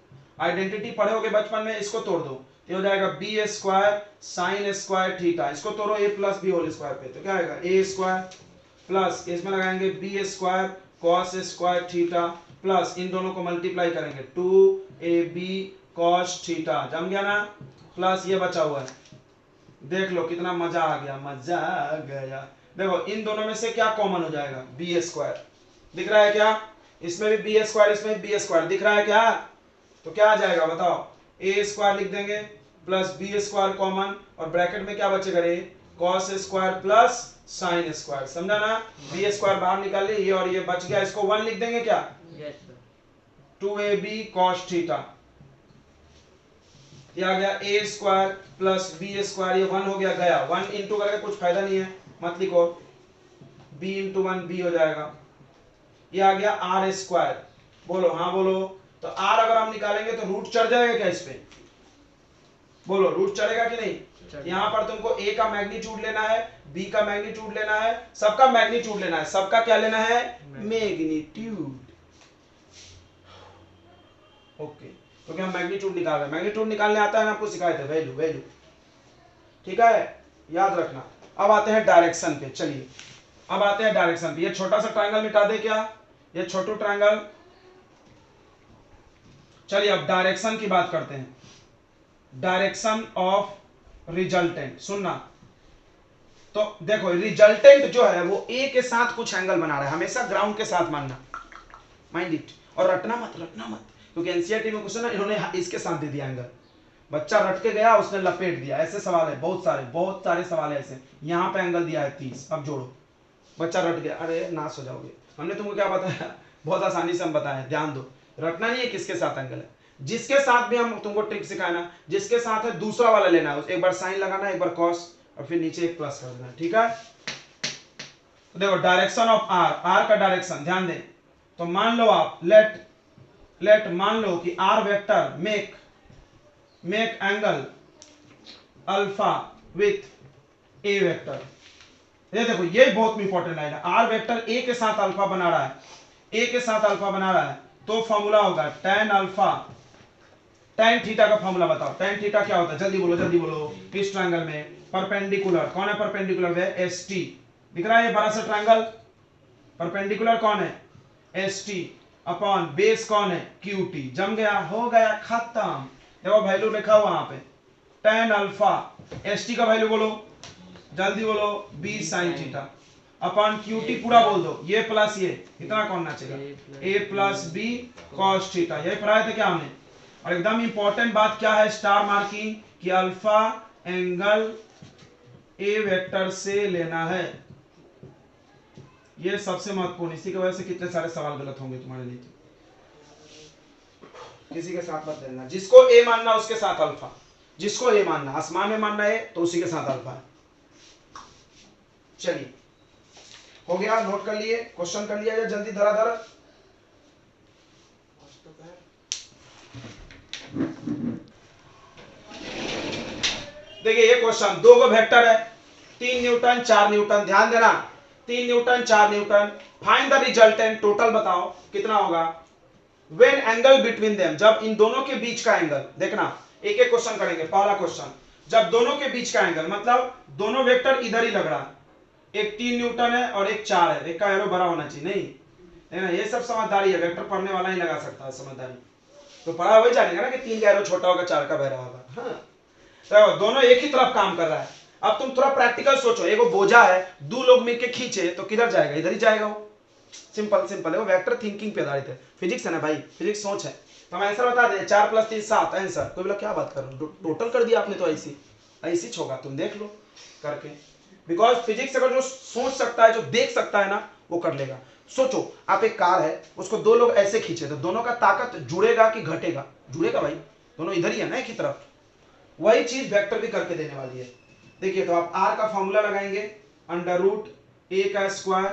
Identity पढ़े होगे बचपन में, इसको तोड़ दो तो हो जाएगा B square sine square theta, इसको तोड़ो A plus B whole square पे, तो क्या आएगा A स्क्वायर प्लस इसमें लगाएंगे B square cos square theta plus इन दोनों को मल्टीप्लाई करेंगे 2AB cos थीटा, जम गया ना, प्लस ये बचा हुआ है, देख लो कितना मजा आ गया, मजा आ गया। देखो इन दोनों में से क्या कॉमन हो जाएगा, B स्क्वायर दिख रहा है क्या, इसमें भी B स्क्वायर, इसमें B स्क्वायर दिख रहा है क्या, तो क्या आ जाएगा बताओ, A स्क्वायर लिख देंगे प्लस B स्क्वायर कॉमन, और ब्रैकेट में क्या बचेगा रे, cos square plus sine square, समझा ना। B स्क्वायर बाहर निकाल लिए, ये और ये बच गया, इसको 1 लिख देंगे क्या, yes sir, 2AB cos theta, ये आ गया A square plus B square, ये 1 हो गया, गया 1 इंटू करके कुछ फायदा नहीं है, मत लिखो, B इंटू 1 B हो जाएगा। ये आ गया R स्क्वायर, बोलो हाँ बोलो, तो R अगर हम निकालेंगे तो रूट चढ़ जाएगा क्या इस पे, बोलो रूट चढ़ेगा कि नहीं। यहाँ पर तुमको A का मैग्नीट्यूड लेना है, B का मैग्नीट्यूड लेना है, सबका मैग्नीट्यूड लेना है, सबका क्या लेना है, मैग्नीट्यूड। ओके, क्योंकि हम मैग्नीट्यूड निकाल रहे हैं, मैग्नीट्यूड निकालने आता है ना, आपको सिखाए थे वैल्यू, ठीक है, याद रखना। अब आते हैं डायरेक्शन पे, चलिए अब आते हैं डायरेक्शन पे। ये छोटा सा ट्रायंगल मिटा दे क्या, ये छोटू ट्रायंगल। चलिए अब डायरेक्शन की बात करते हैं, डायरेक्शन ऑफ रिजल्टेंट, सुनना। तो देखो रिजल्टेंट जो है वो ए के साथ कुछ एंगल बना रहा है, हमेशा ग्राउंड के साथ मानना, माइंड इट, और रटना मत क्योंकि एनसीईआरटी में क्वेश्चन है, इन्होंने इसके साथ दे दिया एंगल, बच्चा रट के गया उसने लपेट दिया, ऐसे सवाल है, बहुत सारे सवाल है ऐसे। यहाँ पे एंगल दिया है 30, अब जोड़ो, बच्चा रट गया, अरे नाश हो जाओगे, हमने तुमको क्या बताया, बहुत आसानी से हम बताया, ध्यान दो, रटना नहीं है किसके साथ एंगल है, जिसके साथ भी हम तुमको ट्रिक सिखाया ना, जिसके साथ है दूसरा वाला लेना है, एक बार साइन लगाना, एक बार कॉस, और फिर नीचे एक प्लस कर देना, ठीक है। तो देखो डायरेक्शन ऑफ आर का डायरेक्शन ध्यान दें, तो मान लो आप लेट मान लो कि R vector make angle alpha with A vector. ये देखो ये बहुत इंपॉर्टेंट लाइन है, आर वेक्टर ए के साथ अल्फा बना रहा है, ए के साथ अल्फा बना रहा है, तो फॉर्मूला होगा tan अल्फा, tan थीटा का फॉर्मूला बताओ, tan थीटा क्या होता है, जल्दी बोलो। इस ट्रायंगल में परपेंडिकुलर कौन है, परपेंडिकुलर है ST, दिख रहा है ये बड़ा सा ट्रायंगल, परपेंडिकुलर कौन है ST, अपॉन बेस कौन है QT, जम गया, हो गया, खत्म। देखो वैल्यू लिखा हुआ वहां पे, tan अल्फा, ST का वैल्यू बोलो, जल्दी बोलो, B sin theta, upon Q T पूरा बोल दो, ये प्लस ये इतना कौन ना चाहिए, ए प्लस बी कॉस थीटा, यही पढ़ाए थे क्या हमने। और एकदम इंपॉर्टेंट बात क्या है स्टार मार्किंग, कि अल्फा एंगल ए वेक्टर से लेना है, ये सबसे महत्वपूर्ण। इसी की वजह से कितने सारे सवाल गलत होंगे तुम्हारे लिए। किसी के साथ मत लेना, जिसको ए मानना उसके साथ अल्फा, जिसको ए मानना, आसमान में मानना है तो उसी के साथ अल्फा है। चलिए हो गया, नोट कर लिए, क्वेश्चन कर लिया जाए जल्दी धराधर। देखिए ये क्वेश्चन, दो गो वेक्टर है, 3 न्यूटन 4 न्यूटन, ध्यान देना 3 Newton 4 Newton, find the resultant, total बताओ कितना होगा। व्हेन एंगल बिटवीन देम, जब इन दोनों के बीच का एंगल, देखना एक एक क्वेश्चन करेंगे। पहला क्वेश्चन, जब दोनों के बीच का एंगल, मतलब दोनों वेक्टर इधर ही लग रहा है, एक 3 न्यूटन है और एक 4 है, एक का एरो बड़ा होना चाहिए, नहीं ना, ये सब समझदारी है, वेक्टर पढ़ने वाला ही लगा सकता है समझदारी, तो पढ़ा वही जानेगा ना कि 3 का एरो छोटा होगा 4 का बड़ा होगा। हाँ। तो दोनों एक ही तरफ काम कर रहा है। अब तुम थोड़ा प्रैक्टिकल सोचो, एक बोझा है, दो लोग मिलके खींचे तो किधर जाएगा, इधर ही जाएगा वो। सिंपल सिंपल है वो, वेक्टर थिंकिंग पे आधारित है, फिजिक्स है ना भाई, फिजिक्स सोच है। तो हम आंसर बता दें, 4 + 3 7 आंसर। कोई बोला क्या बात कर रहे हो, टोटल कर दिया आपने, तो ऐसी ऐसी होगा, तुम देख लो करके, बिकॉज फिजिक्स अगर जो सोच सकता है, जो देख सकता है ना, वो कर लेगा। सोचो आप एक कार है, उसको दो लोग ऐसे खींचे तो दोनों का ताकत जुड़ेगा कि घटेगा, जुड़ेगा भाई, दोनों इधर ही है ना एक ही तरफ। वही चीज वेक्टर भी करके देने वाली है। देखिए तो आप r का फॉर्मूला लगाएंगे, √a का स्क्वायर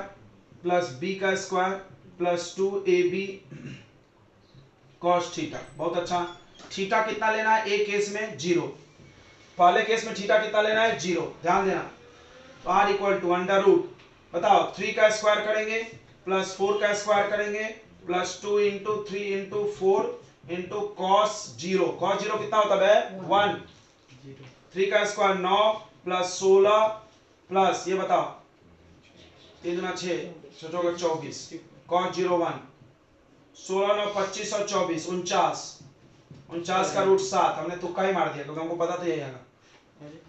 प्लस b का square plus 2ab cos theta. बहुत अच्छा, थीटा कितना लेना है, ए केस में 0, पहले केस में थीटा कितना लेना है 0, ध्यान देना। तो r = बताओ 3 का स्क्वायर करेंगे प्लस 4 का स्क्वायर करेंगे प्लस 2 × 3 × 4 × cos 0, cos 0 कितना होता है 1, 3 का स्क्वायर 9 प्लस 16 प्लस ये बताओ 3 × 6 सोचोगे 24, cos 0 1, 16 9 25 और 24 49 का √7, हमने तुक्का ही मार दिया क्योंकि हमको पता था यही आएगा,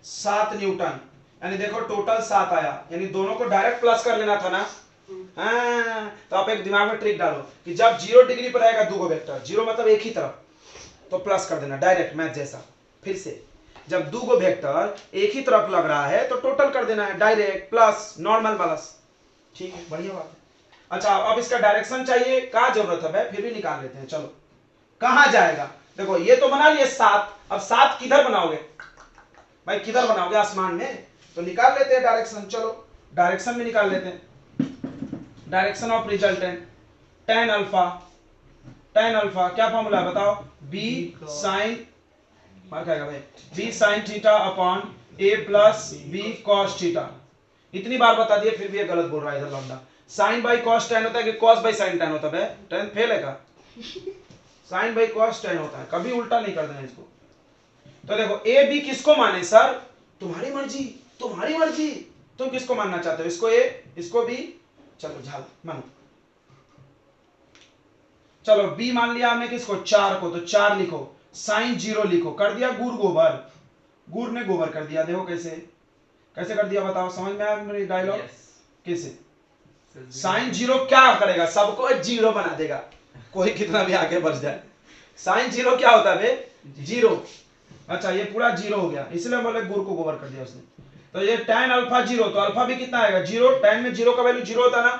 7 न्यूटन। यानी देखो टोटल 7 आया, यानी दोनों को डायरेक्ट प्लस कर लेना था ना। हाँ, तो आप एक दिमाग में ट्रिक डालो कि जब 0 डिग्री पर आएगा दो वेक्टर, 0 मतलब एक ही तरफ, तो प्लस कर देना डायरेक्ट मैथ जैसा। फिर से जब दो वेक्टर एक ही तरफ लग रहा है तो टोटल कर देना है डायरेक्ट, प्लस नॉर्मल प्लस, ठीक है, बढ़िया बात है। अच्छा अब इसका डायरेक्शन चाहिए, क्या जरूरत है भाई, फिर भी निकाल लेते हैं। चलो कहां जाएगा, देखो ये तो बना लिए 7, अब 7 किधर बनाओगे भाई, किधर बनाओगे, आसमान में, तो निकाल लेते हैं डायरेक्शन। चलो डायरेक्शन में निकाल लेते हैं, direction of resultant tan alpha क्या फॉर्मूला है बताओ, b sin मार खाएगा भाई, b sin theta upon a plus b cos theta. इतनी बार बता दिए फिर भी ये गलत बोल रहा है इधर लौंडा। sin बाई cos tan होता है कि cos बाई sin tan होता है, tan फेल है का, sin बाई cos tan होता है, कभी उल्टा नहीं कर देना इसको। तो देखो a b किसको माने सर, तुम्हारी मर्जी, तुम्हारी मर्जी, तुम किसको मानना चाहते हो, इसको a इसको b, चलो झाल मानो। चलो b मान लिया हमने किसको, 4 को, तो 4 लिखो, sin 0 लिखो, कर दिया गुड़ गोबर, गुड़ ने गोबर कर दिया। देखो कैसे कैसे कर दिया बताओ, समझ में आया मेरी डायलॉग कैसे। sin 0 क्या करेगा, सबको 0 बना देगा, कोई कितना भी आगे बढ़ जाए। sin 0 क्या होता है 0, अच्छा ये पूरा 0 हो गया, इसलिए बोले गुड़ को गोबर कर दिया उसने। तो ये tan अल्फा 0, तो अल्फा भी कितना आएगा 0, tan में 0 का वैल्यू 0 होता ना,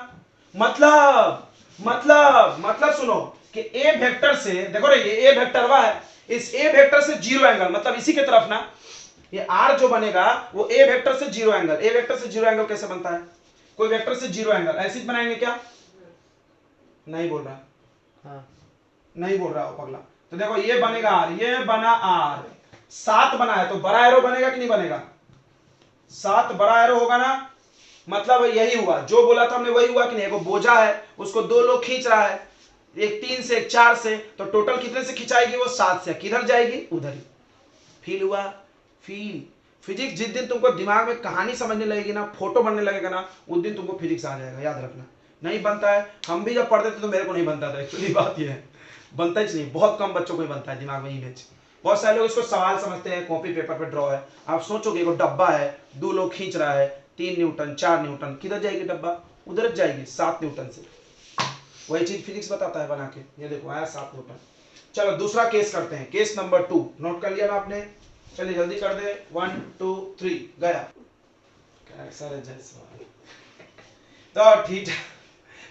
मतलब सुनो कि a वेक्टर से, देखो रे ये a वेक्टर हुआ है, इस a वेक्टर से 0 एंगल, मतलब इसी के तरफ ना, ये r जो बनेगा वो a वेक्टर से 0 एंगल। a वेक्टर से 0 एंगल कैसे बनता है, कोई वेक्टर से 0 एंगल ऐसे बनाएंगे क्या, नहीं बोल रहा, हाँ नहीं बोल रहा हो पगला। तो देखो ये बनेगा r, ये बना r, 7 बना है, तो बड़ा एरो बनेगा कि नहीं बनेगा, 7 बड़ा एरो होगा ना, मतलब यही हुआ जो बोला था हमने, वही हुआ कि नहीं। एक बोझा है, उसको दो लोग खींच रहा है, एक 3 से एक 4 से, तो टोटल कितने से खिंचाएगी वो 7 से, किधर जाएगी उधर ही। फील हुआ, फील। फिजिक्स जिस दिन तुमको दिमाग में कहानी समझने लगेगी ना, फोटो बनने लगेगा ना, उस दिन तुमको फिजिक्स आ जाएगा, याद रखना। नहीं बनता है, हम भी जब पढ़ते थे तो मेरे को नहीं बनता था, एक्चुअली बात ये है, बनता ही नहीं, बहुत कम बच्चों को ही बनता है दिमाग में इमेज। बहुत सारे लोग इसको सवाल समझते हैं, कॉपी पेपर पे ड्रॉ है। आप सोचोगे वो डब्बा है, दो लोग खींच रहा है, 3 न्यूटन 4 न्यूटन, किधर जाएगी डब्बा, उधर जाएगी 7 न्यूटन से। वही चीज फिजिक्स बताता है बना के, ये देखो आया 7 न्यूटन। चलो दूसरा केस करते हैं, केस नंबर 2, नोट कर लिया ना आपने, चलिए जल्दी कर दे, 1 2 3 गया। तो थीटा,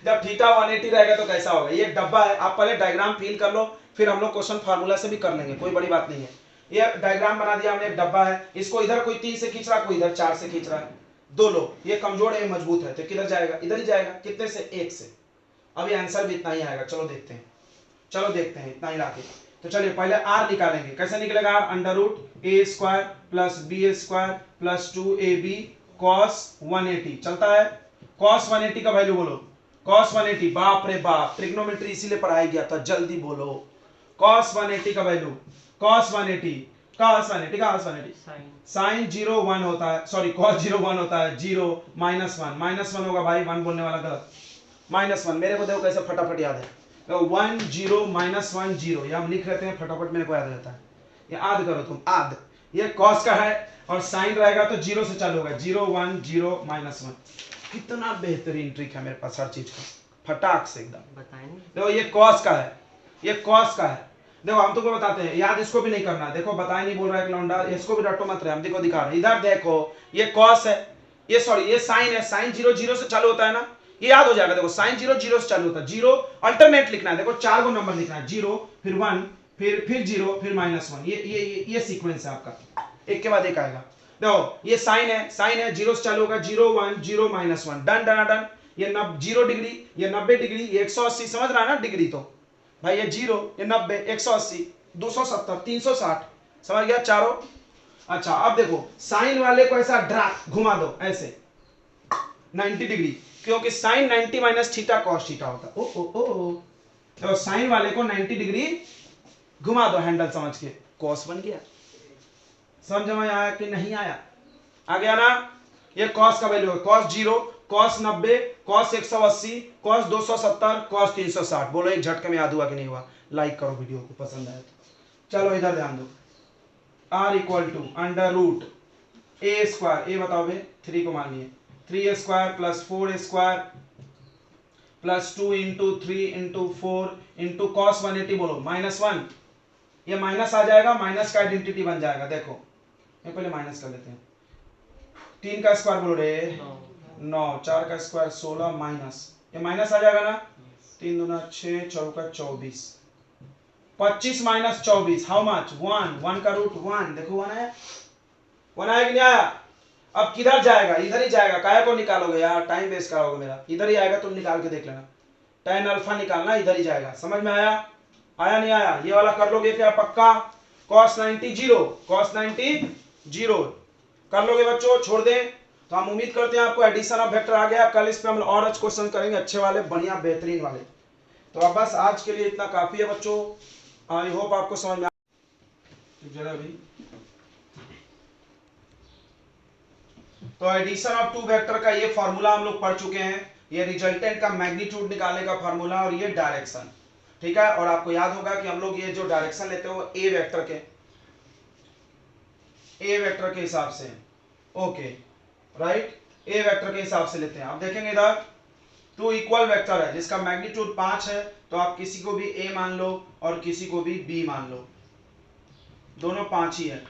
जब थीटा 180 रहेगा तो कैसा होगा, ये डब्बा है, आप पहले डायग्राम फील कर लो, फिर हम लोग क्वेश्चन फार्मूला से भी कर लेंगे, कोई बड़ी बात नहीं है। ये डायग्राम बना दिया हमने, एक डब्बा है, इसको इधर कोई 3 से खींच रहा है, कोई इधर 4 से खींच रहा है, दो लोग, ये कमजोर है ये मजबूत है, तो किधर जाएगा, इधर ही जाएगा, कितने से, 1 से। अभी आंसर भी इतना ही आएगा, चलो देखते हैं, चलो देखते हैं इतना ही लाके। तो चलिए पहले आर निकालेंगे, कैसे निकलेगा R, under root A square plus B square plus 2ab cos 180, चलता है। cos 180 का वैल्यू बोलो, cos 180, बाप रे बाप, ट्रिग्नोमेट्री इसीलिए पढ़ाया गया था, जल्दी बोलो। cos 180 का वैल्यू, cos 180 साइन 0 1 होता है, सॉरी cos 0 1 होता है, 0 -1 होगा भाई, 1 बोलने वाला गलत, -1, मेरे को देखो कैसे फटाफट याद है, 1 0 -1 0, ये हम लिख लेते हैं फटाफट, मेरे को याद रहता है, ये आद करो तुम, आद, ये cos का है और साइन रहेगा तो 0 से चालू होगा, 0 1 0 -1, कितना बेहतरीन ट्रिक है मेरे पास हर चीज का, फटाक से एकदम। देखो ये cos का है, ये cos का है, देखो हम तुमको बताते हैं, याद इसको भी नहीं करना, देखो बताए नहीं बोल रहा है लौंडा, इसको भी रटो मत रहे, हम देखो दिखा रहे हैं, इधर देखो ये cos है, ये सॉरी ये साइन है, साइन 0 0 से चालू होता है ना, ये याद हो जाएगा, देखो साइन 0 0 से चालू होता है, 0 अल्टरनेट लिखना है, देखो 4 को नंबर लिखना है, 0 फिर 1 फिर 0 फिर -1, ये सीक्वेंस है आपका, एक के बाद एक आएगा। देखो ये साइन है 0 से चालू होगा, 0 1 0 -1, डन डन डन, ये 0 डिग्री, ये 90 डिग्री, ये 180, समझ रहा है ना डिग्री, तो भाई ये 0 ये 90 180 270 360, समझ गया चारों। अच्छा अब देखो साइन वाले को ऐसा ड्रा घुमा दो ऐसे 90 डिग्री, क्योंकि sine 90 minus theta cos theta होता है, ओ तो साइन वाले को 90 डिग्री घुमा दो हैंडल समझ के, कॉस बन गया, समझ में आया कि नहीं आया, आ गया ना। ये कॉस का वैल्यू है, cos 0 cos 90 cos 180 cos 270 cos 360, बोलो एक झटके में याद हुआ कि नहीं हुआ, लाइक करो वीडियो को पसंद आए तो। चलो इधर ध्यान दो, r equal to under root A square, ए बताओ बे 3 को मान लिए, 3a square plus 4a square plus 2 into 3 into 4 into cos 180, बोलो -1, ये माइनस आ जाएगा, माइनस का आइडेंटिटी बन जाएगा, देखो ये पहले माइनस कर लेते हैं, 3 का स्क्वायर बोलो रे 9, 4 का स्क्वायर 16 माइनस, ये माइनस आ जाएगा ना, 3 दूना 6 चौका 24, 25 माइनस 24 हाउ मच, 1 का रूट 1, देखो 1 आया, 1 आया कि नहीं आया। अब किधर जाएगा, इधर ही जाएगा, काहे को निकालोगे यार, टाइम वेस्ट करोगे मेरा, इधर ही आएगा, तुम निकाल के देख लेना, tan अल्फा निकालना, इधर ही जाएगा, समझ में आया, आया नहीं आया, ये वाला कर लोगे क्या पक्का, cos 90 0 कर लोगे बच्चों, छोड़ दें। तो हम उम्मीद करते हैं आपको एडिशन ऑफ वेक्टर आ गया, कल इस पे हम और अच्छे क्वेश्चन करेंगे, अच्छे वाले बढ़िया बेहतरीन वाले। तो अब बस आज के लिए इतना काफी है बच्चों, आई होप आपको समझ में जरा भी। तो एडिशन ऑफ 2 वेक्टर का ये फॉर्मूला हम लोग पढ़ चुके हैं, ये रिजल्टेंट का मैग्नीट्यूड निकालने का फॉर्मूला और ये डायरेक्शन, ठीक है। और आपको याद होगा कि हम लोग ये जो डायरेक्शन लेते हैं वो ए वेक्टर के हिसाब से, ओके राइट, ए वेक्टर के हिसाब से लेते हैं। अब देखेंगे इधर 2 इक्वल वेक्टर है जिसका मैग्नीट्यूड 5 है, तो आप किसी को भी ए मान लो और किसी को भी बी मान लो, दोनों 5 ही है।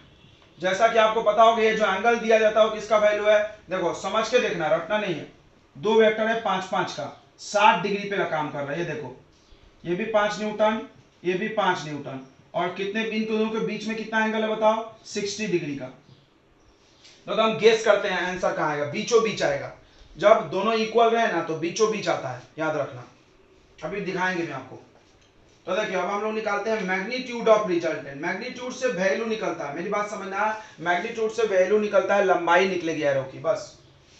जैसा कि आपको पता होगा ये जो एंगल दिया जाता है वो किसका वैल्यू है, देखो समझ के देखना, रटना नहीं है, 2 वेक्टर है 5 5 का, 60 डिग्री पे काम कर रहा है, ये देखो ये भी 5 न्यूटन ये भी 5 न्यूटन, और कितने इन दोनों के बीच में कितना एंगल है बताओ, 60 डिग्री का। तो हम गेस करते हैं आंसर कहां आएगा, बीचों बीच आएगा, जब दोनों इक्वल रहे ना तो बीचों बीच आता है, याद रखना, अभी दिखाएंगे मैं आपको। तो देखिए अब हम लोग निकालते हैं मैग्नीट्यूड ऑफ रिजल्टेंट, मैग्नीट्यूड से वैल्यू निकलता है, मेरी बात समझना, मैग्नीट्यूड से वैल्यू निकलता है, लंबाई निकलेगी एरो की, बस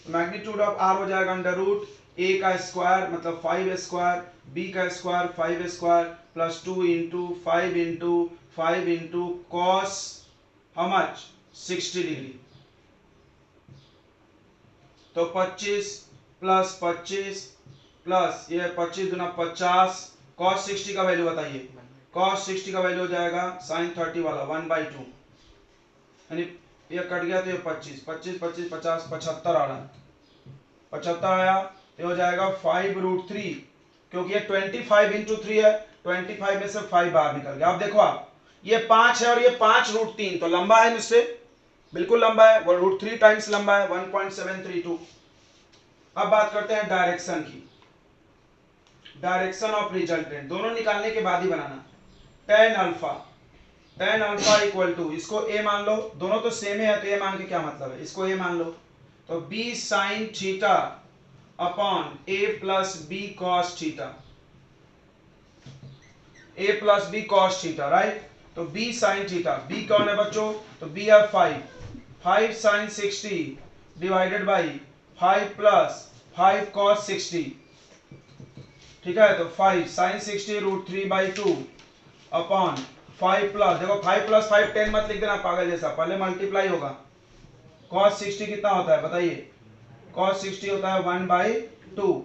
मैग्नीट्यूड ऑफ आर हो जाएगा अंडर रूट ए का स्क्वायर मतलब 5 स्क्वायर, बी का square 5 square plus 2 into 5 into cos how much 60 degree, तो 25 प्लस ये 25 गुना 50, cos 60 का वैल्यू बताइए, cos 60 का वैल्यू हो जाएगा sin 30 वाला 1/2, यानी ये कट गया तो ये 25 50 50 75 आ रहा है, 75 आया तो हो जाएगा 5√3, क्योंकि ये 25 इंटू 3 है, 25 में से 5 बाहर निकल गया। अब देखो आप, ये 5 है और ये 5√3, तो लंबा है मुझसे, बिल्कुल लंबा है, वो √3 टाइम्स लंबा है, 1.732। अब बात करते हैं डायरेक्शन की, डायरेक्शन ऑफ रिजल्टेंट दोनों निकालने के बाद ही बनाना। tan अल्फा इक्वल टू, इसको a मान लो, दोनों तो सेम है तो a मान के क्या मतलब है, इसको a मान लो, तो b sin theta upon a plus b cos theta, a plus b cos theta, right. तो b sin थीटा, b कौन है बच्चों, तो b है 5 sin 60 divided by 5 plus 5 cos 60, ठीक है। तो 5 sin 60 √3/2 अपॉन 5 प्लस, देखो 5 प्लस 5 10 मत लिख देना पागल जैसा, पहले मल्टीप्लाई होगा। cos 60 कितना होता है बताइए, cos 60 होता है 1/2।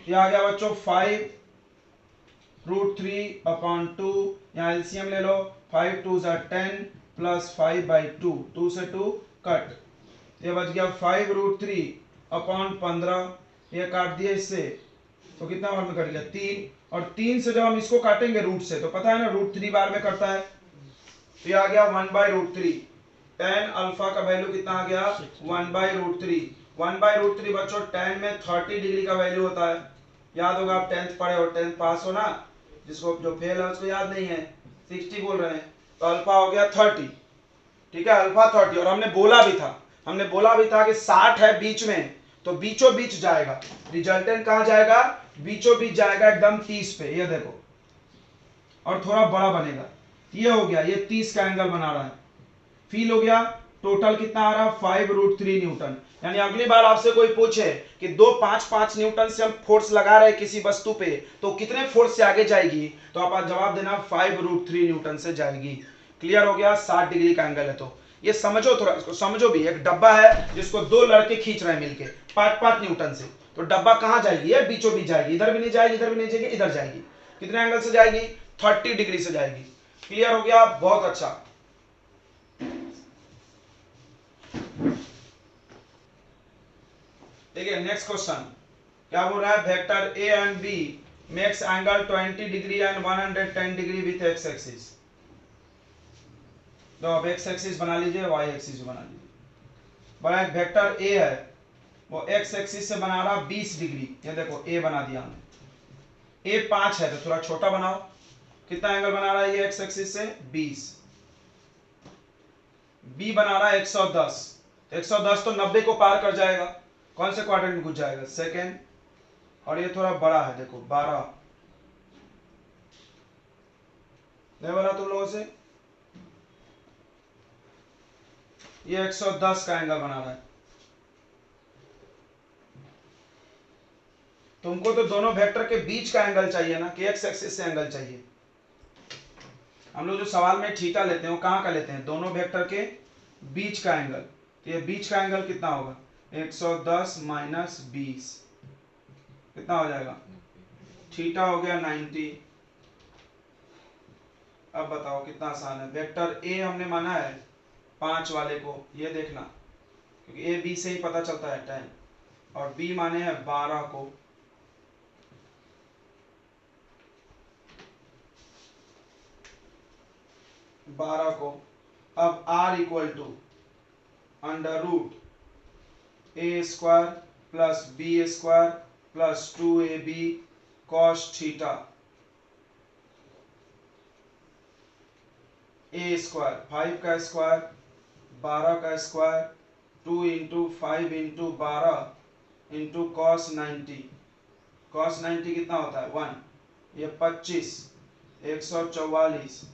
ये आ गया बच्चों 5√3/2, यहाँ एलसीएम ले लो, 5 2 10 प्लस 5/2, 2 से 2 कट, ये बच गया 5√3/15, ये काट दिया इससे, तो कितना बार में कट गया 3, और 3 से जब हम इसको काटेंगे रूट से, तो पता है ना रूट 3 बार में कटता है, तो ये आ गया 1/√3। tan अल्फा का वैल्यू कितना आ गया 1/√3। 1/√3 बच्चों tan में 30 डिग्री का वैल्यू होता है, याद होगा, आप 10th पढ़े हो, 10th पास हो ना, जिसको जो फेल है उसको याद नहीं है, 60 बोल रहे हैं, तो अल्फा हो गया 30, ठीक है, अल्फा 30। और हमने बोला भी था कि 60 है बीच में, तो बीचों बीच जाएगा, रिजल्टेंट कहां जाएगा, बीचों बीच जाएगा एकदम 30 पे, ये देखो, और थोड़ा बड़ा बनेगा, ये हो गया, ये 30 का एंगल बना रहा है, फील हो गया। टोटल कितना आ रहा, 5√3 न्यूटन। यानी अगली बार आपसे कोई पूछे कि 2.5 न्यूटन से हम फोर्स लगा रहे हैं किसी वस्तु पे, तो कितने फोर्स से आगे जाएगी, तो आप जवाब देना 5√3 न्यूटन से जाएगी। क्लियर हो गया, 60 डिग्री का एंगल है, तो ये समझो, थोड़ा इसको समझो भी, एक डब्बा है जिसको 2 लड़के खींच रहे हैं मिलके 5 न्यूटन से, तो डब्बा कहां जाएगी, ये बीचों बीच जाएगी, इधर भी नहीं जाएगी, इधर भी नहीं जाएगी, इधर जाएगी, कितने एंगल से जाएगी, 30 डिग्री से जाएगी। क्लियर हो गया, बहुत अच्छा। देखिए नेक्स्ट क्वेश्चन क्या बोल रहा है, vector A and B makes angle 20 degree and 110 degree with X axis. तो अब एक्स एक्सिस बना लीजिए, वाई एक्सिस बना लीजिए। बड़ा एक वेक्टर ए है, वो एक्स एक्सिस से बना रहा 20 डिग्री, ये देखो ए बना दिया हमने, ए 5 है तो थोड़ा छोटा बनाओ, कितना एंगल बना रहा है ये एक्स एक्सिस से 20। बी बना रहा है 110, 110 तो 90 को पार कर जाएगा, कौन से क्वाड्रेंट में घुस जाएगा, सेकेंड। और ये थोड़ा बड़ा है, देखो 12, नहीं बना तुम लोगों से, ये 110 का एंगल बना रहा है। तुमको तो दोनों वेक्टर के बीच का एंगल चाहिए ना, कि एक्स एक्सिस से एंगल चाहिए। हम लोग जो सवाल में थीटा लेते हैं वो कहाँ का लेते हैं, दोनों वेक्टर के बीच का एंगल, तो ये बीच का एंगल कितना होगा, 110 माइनस 20 कितना हो जाएगा, थीटा हो गया 90। अब बताओ कितना आसान है, वेक्टर ए हमने माना है 5 वाले को, ये देखना, क्योंकि ए बी से ही पता चलता है 10, और बी माने हैं 12 को, अब r equal to √a² plus b² plus 2ab cos theta a square, 5 का स्क्वायर 12 का square 2 into 5 into 12 into cos 90, cos 90 कितना होता है 1, ये 25, 144,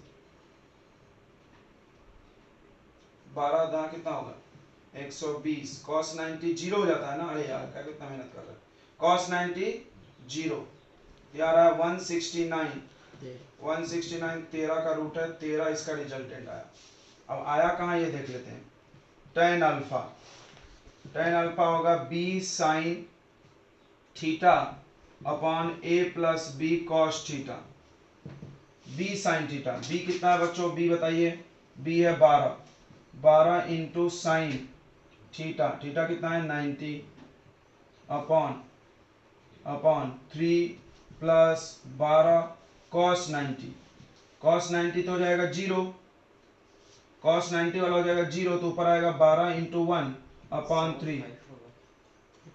12 दा कितना होगा 120, cos 90 जीरो हो जाता है ना, अरे यार क्या कितना मेहनत कर रहा है, cos 90 जीरो, ये आ रहा है 169, 13 का रूट है 13, इसका रिजल्टेंट आया। अब आया कहाँ ये देख लेते हैं, tan अल्फा होगा b sin theta upon a plus b cos theta, b sin theta, b कितना है बच्चों, b बताइए, b है 12 इंटू साइन थीटा, थीटा कितना है 90 अपॉन 3 प्लस 12 cos 90। cos 90 तो हो जाएगा 0, cos 90 वाला हो जाएगा 0, तो ऊपर आएगा 12 इंटू 1 अपॉन 3।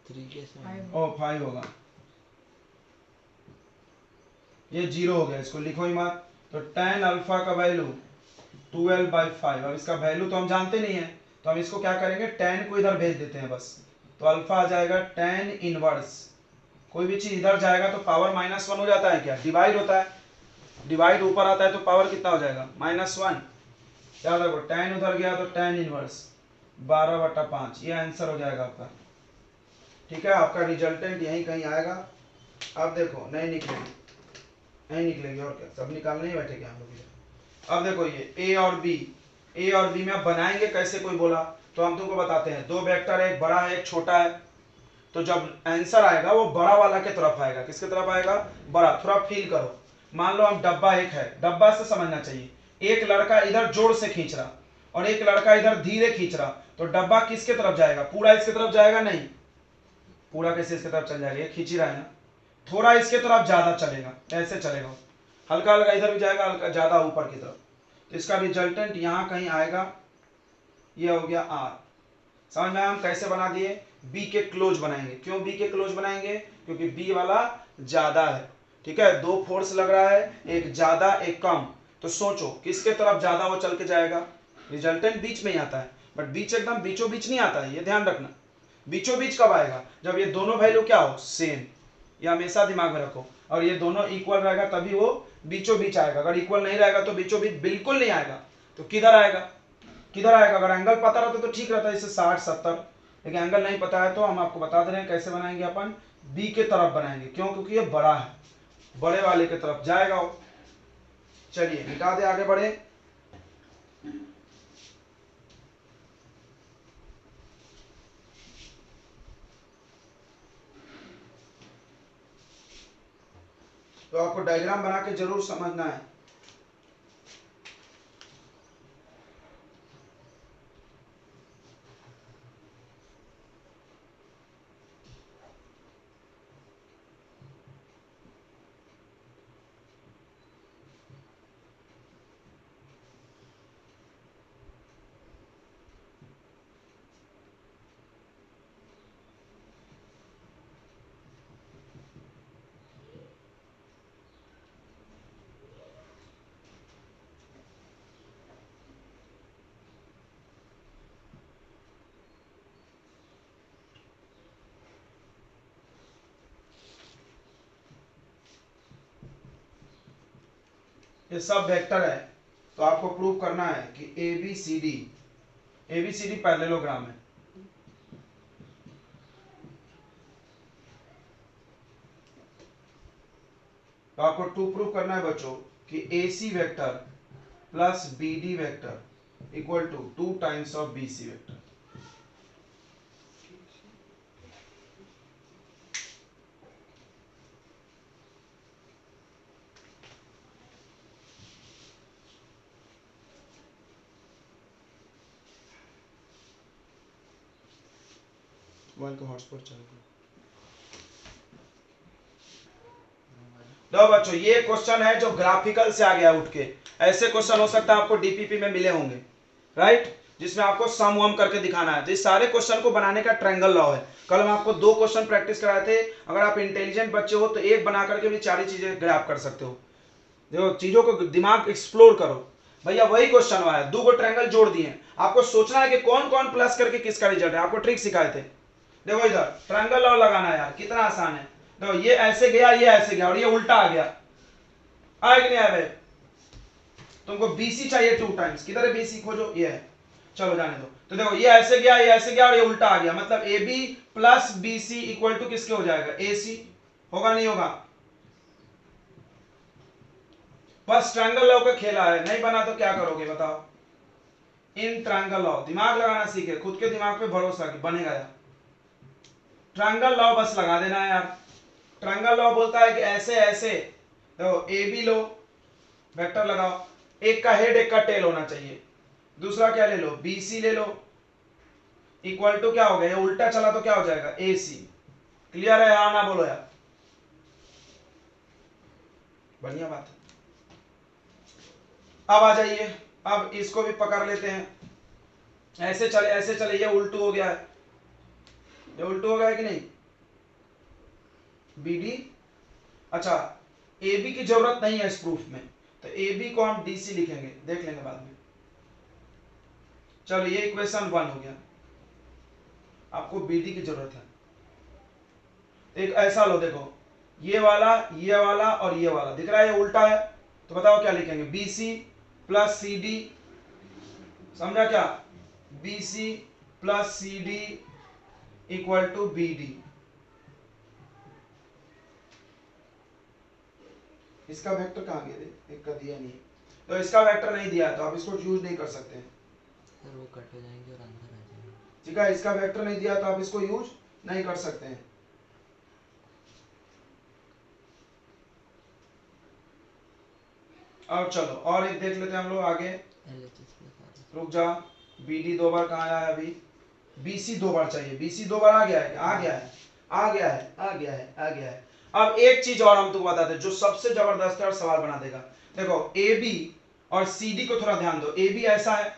3 कैसे ओ 5 होगा, ये 0 हो गया, इसको लिखो ही मत। तो tan अल्फा का वैल्यू 12/5। अब इसका वैल्यू तो हम जानते नहीं है, तो हम इसको क्या करेंगे, tan को इधर भेज देते हैं बस। तो अल्फा आ जाएगा tan इनवर्स, कोई भी चीज इधर जाएगा तो पावर -1 हो जाता है क्या, डिवाइड होता है, डिवाइड ऊपर आता है तो पावर कितना हो जाएगा, -1। याद रखो tan उधर गया तो tan इनवर्स 12/5, ये आंसर हो जाएगा आपका। ठीक है, आपका रिजल्टेंट यहीं कहीं आएगा। अब देखो नहीं निकलेगी, नहीं निकलेगी, और क्या, सब निकालने ही बैठे क्या हम लोग इधर। अब देखो ये ए और बी में आप बनाएंगे कैसे, कोई बोला तो हम तुमको बताते हैं। दो वेक्टर है, एक बड़ा है एक छोटा है, तो जब आंसर आएगा वो बड़ा वाला के तरफ आएगा। किसके तरफ आएगा, बड़ा। थोड़ा फील करो, मान लो हम डब्बा एक है, डब्बा से समझना चाहिए, एक लड़का इधर जोर से खींच रहा और एक लड़का इधर धीरे खींच रहा, तो डब्बा किसके तरफ जाएगा, पूरा इसके तरफ जाएगा, नहीं पूरा कैसे इसके तरफ चल जाएगा, ये खींच ही रहा है ना, थोड़ा इसके तरफ ज्यादा चलेगा, ऐसे चलेगा, हल्का हल्का इधर भी जाएगा, हल्का ज्यादा ऊपर की तरफ। तो इसका रिजल्टेंट यहाँ कहीं आएगा, ये हो गया आर। समझ में हम कैसे बना दिए, बी के क्लोज बनाएंगे। क्यों बी के क्लोज बनाएंगे, क्योंकि बी वाला ज्यादा है। ठीक है, दो फोर्स लग रहा है, एक ज्यादा एक कम, तो सोचो किसके तरफ ज्यादा वो चल के जाएगा, रिजल्टेंट बीच में ही आता है, बट बीच एकदम बीचों बीच नहीं आता है, ये ध्यान रखना। बीचों बीच कब आएगा, जब ये दोनों वैल्यू क्या हो, सेम, ये हमेशा दिमाग में रखो, और ये दोनों इक्वल रहेगा तभी वो बीचों बीच आएगा। अगर इक्वल नहीं रहेगा तो बीचों बीच बिल्कुल नहीं आएगा, तो किधर आएगा, किधर आएगा। अगर एंगल पता रहता तो ठीक रहता है, जैसे 60-70, लेकिन एंगल नहीं पता है तो हम आपको बता दे रहे हैं कैसे बनाएंगे, अपन बी के तरफ बनाएंगे। क्यों, क्योंकि ये बड़ा है, बड़े वाले के तरफ जाएगा वो। चलिए मिटा दे, आगे बढ़े। तो आपको डायग्राम बना के जरूर समझना है। ये सब वेक्टर है, तो आपको प्रूव करना है कि एबीसीडी पैरेललोग्राम है। तो आपको टू प्रूव करना है बच्चों कि AC vector plus BD vector equal to 2 times of BC vector. Mobile का हॉटस्पॉट चालू करो। तो बच्चों ये क्वेश्चन है जो ग्राफिकल से आ गया उठ के। ऐसे क्वेश्चन हो सकता है आपको डीपीपी में मिले होंगे, राइट, जिसमें आपको सम वम करके दिखाना है। तो इस सारे क्वेश्चन को बनाने का ट्रायंगल लॉ है। कल हम आपको 2 क्वेश्चन प्रैक्टिस कराए थे। अगर आप इंटेलिजेंट बच्चे हो तो एक बना करके भी 4 चीजें ग्रैब कर सकते हो। देखो चीजों को दिमाग एक्सप्लोर करो। भैया वही क्वेश्चन हुआ है, 2 ट्रायंगल जोड़ दिए, आपको सोचना है कि कौन कौन प्लस करके किसका रिजल्ट है। आपको ट्रिक सिखाए थे, देखो इधर ट्रायंगल लॉ लगाना है यार, कितना आसान है। देखो ये ऐसे गया, ये ऐसे गया, और ये उल्टा आ गया, आए कि नहीं आए भाई। तुमको बीसी चाहिए 2 टाइम्स, किधर है बीसी, खोजो, ये है, चलो जाने दो। तो देखो ये ऐसे गया, ये ऐसे गया, और ये उल्टा आ गया, मतलब A B plus B C equal to किसके हो जाएगा, ए सी। होगा नहीं होगा, बस ट्रायंगल लॉ का खेला है, नहीं बना तो क्या करोगे बताओ। इन ट्रायंगल लॉ दिमाग लगाना सीखे, खुद के दिमाग पे भरोसा कि बनेगा यार। ट्रायंगल लॉ बस लगा देना है यार। ट्रायंगल लॉ बोलता है कि ऐसे ऐसे, देखो ए बी लो, वेक्टर लगाओ, एक का हेड एक का टेल होना चाहिए। दूसरा क्या ले लो, बी सी ले लो, इक्वल टू क्या हो गया, ये उल्टा चला तो क्या हो जाएगा, ए सी। क्लियर है? हाँ ना बोलो यार, बढ़िया बात है। अब आ जाइए, अब इसको भी पकड़ लेते हैं। ऐसे चले, ये उल्टू हो गया है, ये उल्टू हो गया है कि नहीं? बी डी, अच्छा ए बी की जरूरत नहीं है इस प्रूफ में, तो ए बी को हम डी सी लिखेंगे, देख लेंगे बाद में। चलो ये इक्वेशन 1 हो गया, आपको बी डी की जरूरत है। एक ऐसा लो, देखो ये वाला और ये वाला दिख रहा है, ये उल्टा है, तो बताओ क्या लिखेंगे? B C plus C D, समझा क्या? B C plus C D equal to B D. इसका वेक्टर कहाँ गया रे? एक का दिया नहीं, तो इसका वेक्टर नहीं दिया तो आप इसको यूज नहीं कर सकते हैं। सर वो कट हो जाएंगे और अंदर आ जाएंगे। ठीक है, इसका वेक्टर नहीं दिया तो आप इसको यूज नहीं कर सकते हैं। अब चलो और एक देख लेते हैं हम लोग आगे। रुक जा, बी डी 2 बार कहाँ आया है अभी? बी सी 2 बार चाहिए, बी सी 2 बार आ गया है, आ गया है, आ गया है, आ गया है, आ गया है। अब एक चीज और हम तुमको बताते हैं जो सबसे जबरदस्त है और सवाल बना देगा। देखो ए बी और सी डी को थोड़ा ध्यान दो, ए बी ऐसा है,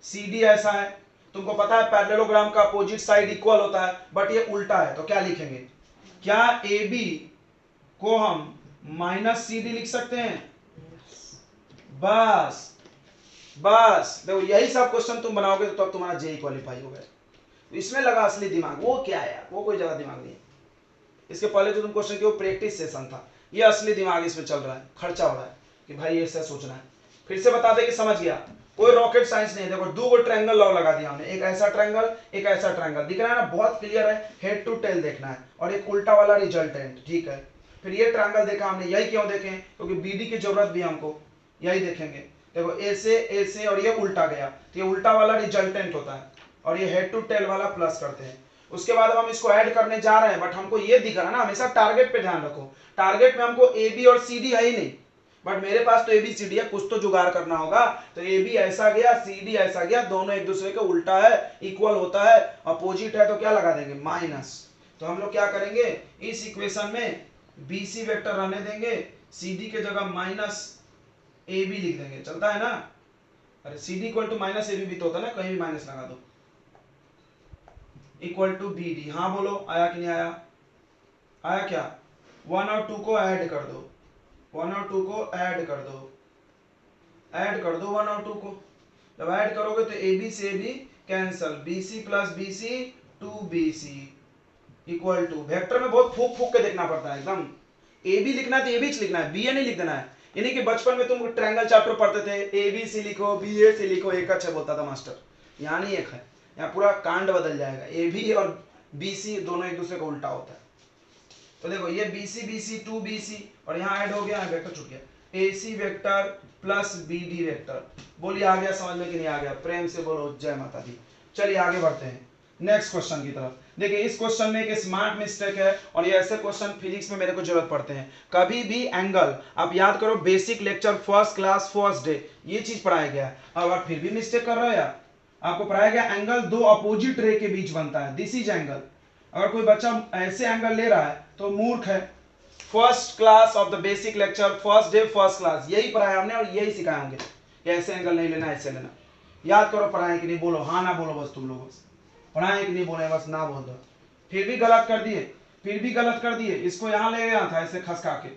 सी डी ऐसा है, तुमको पता है पैरेललोग्राम का अपोजिट साइड इक्वल होता है, बट ये उल्टा है, तो क्या लिखेंगे? क्या ए बी को हम माइनस सी डी लिख सकते हैं? बस बस देखो, यही सब क्वेश्चन तुम बनाओगे तो तब तुम्हारा जेई क्वालिफाई हो गया। इसमें लगा असली दिमाग, वो क्या है यार, वो कोई ज्यादा दिमाग नहीं है। इसके पहले जो तुम क्वेश्चन किए वो प्रैक्टिस सेशन था, ये असली दिमाग इसमें चल रहा है, खर्चा हो रहा है कि भाई ऐसा सोचना है। फिर से बता दे कि समझ गया, कोई रॉकेट साइंस नहीं है। देखो 2 ट्रायंगल लॉ लगा दिया हमने, एक ऐसा ट्रायंगल एक ऐसा ट्रायंगल, दिख रहा है ना, बहुत क्लियर है, हेड टू टेल देखना है, और एक उल्टा वाला रिजल्टेंट। ठीक है, फिर ये ट्रायंगल देखा हमने, यही क्यों देखें? क्योंकि बीडी की जरूरत भी हमको, यही देखेंगे। देखो ए से और ये उल्टा गया, तो ये उल्टा वाला रिजल्टेंट होता है, और ये हेड टू टेल वाला प्लस करते हैं। उसके बाद अब हम इसको ऐड करने जा रहे हैं, बट हमको ये दिख रहा है ना, हमेशा टारगेट पे ध्यान रखो, टारगेट में हमको ए बी और सी डी है ही नहीं, बट मेरे पास तो ए बी सी डी है, कुछ तो जुगाड़ करना होगा। तो ए बी ऐसा गया, सी डी ऐसा गया, दोनों एक दूसरे के उल्टा है, इक्वल होता है, अपोजिट है, तो क्या लगा देंगे? माइनस। तो हम लोग क्या करेंगे, इस इक्वेशन में बी सी वेक्टर रहने देंगे, सी डी के जगह माइनस ए बी लिख देंगे, चलता है ना? अरे C D equal to minus A B भी तो होता है ना, कहीं भी माइनस लगा दो, इक्वल टू बी डी। हाँ बोलो, आया कि नहीं आया? आया क्या? 1 और 2 को ऐड कर दो, 1 और 2 को ऐड कर दो, ऐड कर दो 1 और 2 को। जब ऐड करोगे तो ए बी से B cancel, B C plus B C 2bc equal to, vector में बहुत फूक फूक के देखना पड़ता है एकदम, ए बी लिखना है तो ए बी लिखना है, बी ए नहीं लिख देना है। यानी कि बचपन में तुम ट्रायंगल चैप्टर पढ़ते थे, ए बी सी लिखो, बी ए सी लिखो, एक अच्छा बोलता था मास्टर, यहाँ नहीं एक है, यहाँ पूरा कांड बदल जाएगा, ए बी और बी सी दोनों एक दूसरे का उल्टा होता है। तो देखो ये बी सी 2bc और यहाँ ऐड हो गया, वेक्टर छूट गया, A C vector plus B D vector. बोलिए आ गया समझ में कि नहीं आ गया? प्रेम से बोलो जय माता दी। चलिए आगे बढ़ते हैं नेक्स्ट क्वेश्चन की तरफ। देखिए इस क्वेश्चन में एक स्मार्ट मिस्टेक है, और ये ऐसे क्वेश्चन फिजिक्स में मेरे को जरूरत पड़ते हैं। कभी भी एंगल, आप याद करो basic lecture first class first day ये चीज पढ़ाया गया है, अब आप फिर भी मिस्टेक कर रहे हो यार। आपको पढ़ाया गया एंगल 2 अपोजिट रे के बीच बनता है, दिस इज एंगल। अगर कोई बच्चा ऐसे एंगल ले रहा है तो मूर्ख है। First class of the basic lecture first day first class यही पढ़ाया हमने और यही सिखाए होंगे, ऐसे एंगल नहीं लेना, ऐसे लेना। याद करो पढ़ाए कि नहीं, बोलो हाँ ना बोलो, बस तुम लोग बस पढ़ाए कि नहीं बोले, बस ना बोल दो। फिर भी गलत कर दिए, फिर भी गलत कर दिए। इसको यहाँ ले गया था ऐसे खसका के,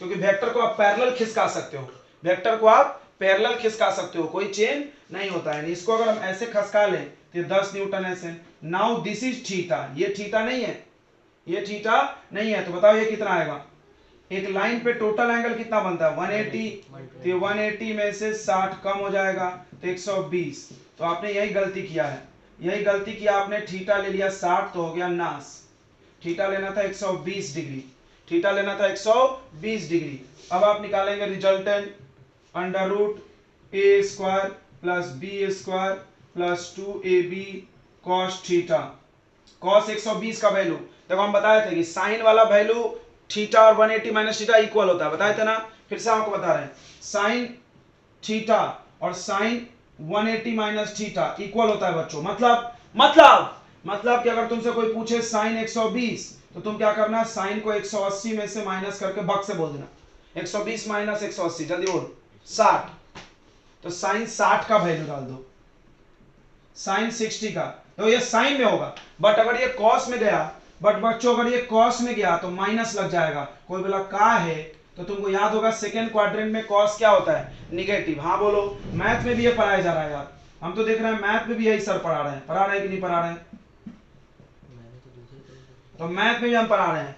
क्योंकि वेक्टर को आप पैरेलल खिसका सकते हो, वेक्टर को आप पैरेलल खिसका सकते हो, कोई चेन नहीं होता है। इसको अगर हम ऐसे खसका लें तो 10 न्यूटन ऐसे। नाउ दिस इज थीटा, ये थीटा नहीं है, ये थीटा नहीं है, तो बताओ ये कितना आएगा? एक लाइन पे टोटल एंगल कितना बनता है? 180, तो 180 में से 60 कम हो जाएगा तो 120। तो आपने यही गलती किया है, यही गलती किया आपने, थीटा ले लिया 60 तो हो गया नास। थीटा लेना था 120 डिग्री, थीटा लेना था 120 डिग्री। अब आप निकालेंगे resultant under root A square plus B square plus 2ab cos theta. Cos 120 का वैल्यू देखो हम बताए थे कि साइन वाला वैल्यू थीटा और 180 माइनस थीटा इक्वल होता है, बताए थे ना। फिर से आपको बता रहे हैं साइन थीटा और साइन 180 माइनस थीटा इक्वल होता है बच्चों। मतलब कि अगर तुमसे कोई पूछे साइन 120 तो तुम क्या करना, साइन को 180 में से माइनस करके बग से बोल देना 120 माइनस 180, जल्दी बोल 60। तो साइन 60 का वैल्यू डाल दो, साइन 60 का, तो ये साइन में होगा, बट अगर ये कॉस में गया, बट बच्चों अगर ये कॉस में गया तो माइनस लग जाएगा। कोई बोला का है, तो तुमको याद होगा सेकेंड क्वाड्रेंट में कॉस क्या होता है, निगेटिव। हाँ बोलो, मैथ में भी ये पढ़ाया जा रहा है यार, हम तो देख रहे हैं मैथ में भी यही सर पढ़ा रहे हैं कि नहीं पढ़ा रहे हैं? मैंने तो दूसरे तरीके तो मैथ में भी हम पढ़ा रहे हैं,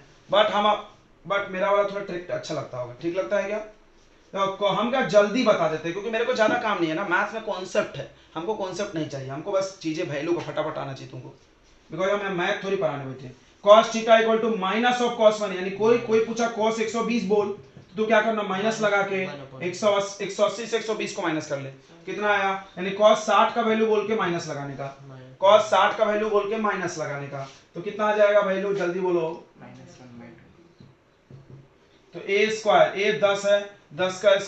बट मेरा वाला थोड़ा ट्रिक अच्छा लगता होगा, ठीक लगता है क्या? तो हम क्या जल्दी बता देते हैं, क्योंकि मेरे को ज्यादा काम नहीं है ना, मैथ्स में कॉन्सेप्ट है, हमको कॉन्सेप्ट नहीं चाहिए, हमको बस चीजें वैल्यू को फटाफट आना चाहिए तुमको, बिकॉज हमें मैथ थोड़ी पढ़ाने बैठे। cos theta equal to minus of cos 1, यानी कोई पूछा cos 120 बोल, तो तू क्या करना, माइनस लगा के 180 से 120 को माइनस कर ले, कितना आया, यानी cos 60 का वैल्यू बोल के माइनस लगाने का, cos 60 का वैल्यू बोल के माइनस लगाने का, तो कितना आ जाएगा वैल्यू, जल्दी बोलो। तो a स्क्वायर, a 10 है, 10 का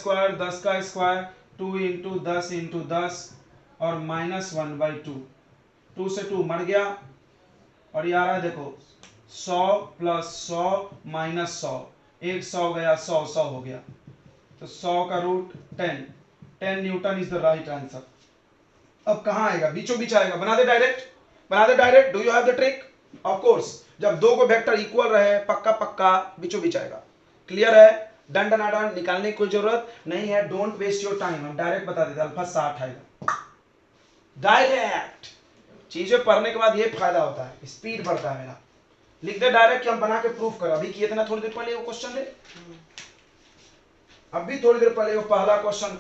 स्क्वायर 2 इंटू 10 इंटू 10 और माइनस 1/2, 2 से 2 मर गया, और ये आ रहा है देखो 100 प्लस 100 माइनस 100, 100 गया 100 हो गया, तो 100 का रूट 10 newton is the right answer. अब कहां आएगा, बीचों बीच आएगा, बना दे direct, do you have the trick? Of course, जब दो को वेक्टर इक्वल रहे पक्का बीचों बीच आएगा। क्लियर है, डन निकालने की कोई जरूरत नहीं है, डोंट वेस्ट योर टाइम, हम डायरेक्ट बता देते, अल्फा 60 आएगा डायरेक्ट। चीजें पढ़ने के बाद ये फायदा होता है, स्पीड बढ़ता है मेरा। लिख दे डायरेक्ट कि हम बना के प्रूफ कर, अभी किए थे ना थोड़ी देर पहले वो क्वेश्चन, ले अभी थोड़ी देर पहले वो पहला क्वेश्चन,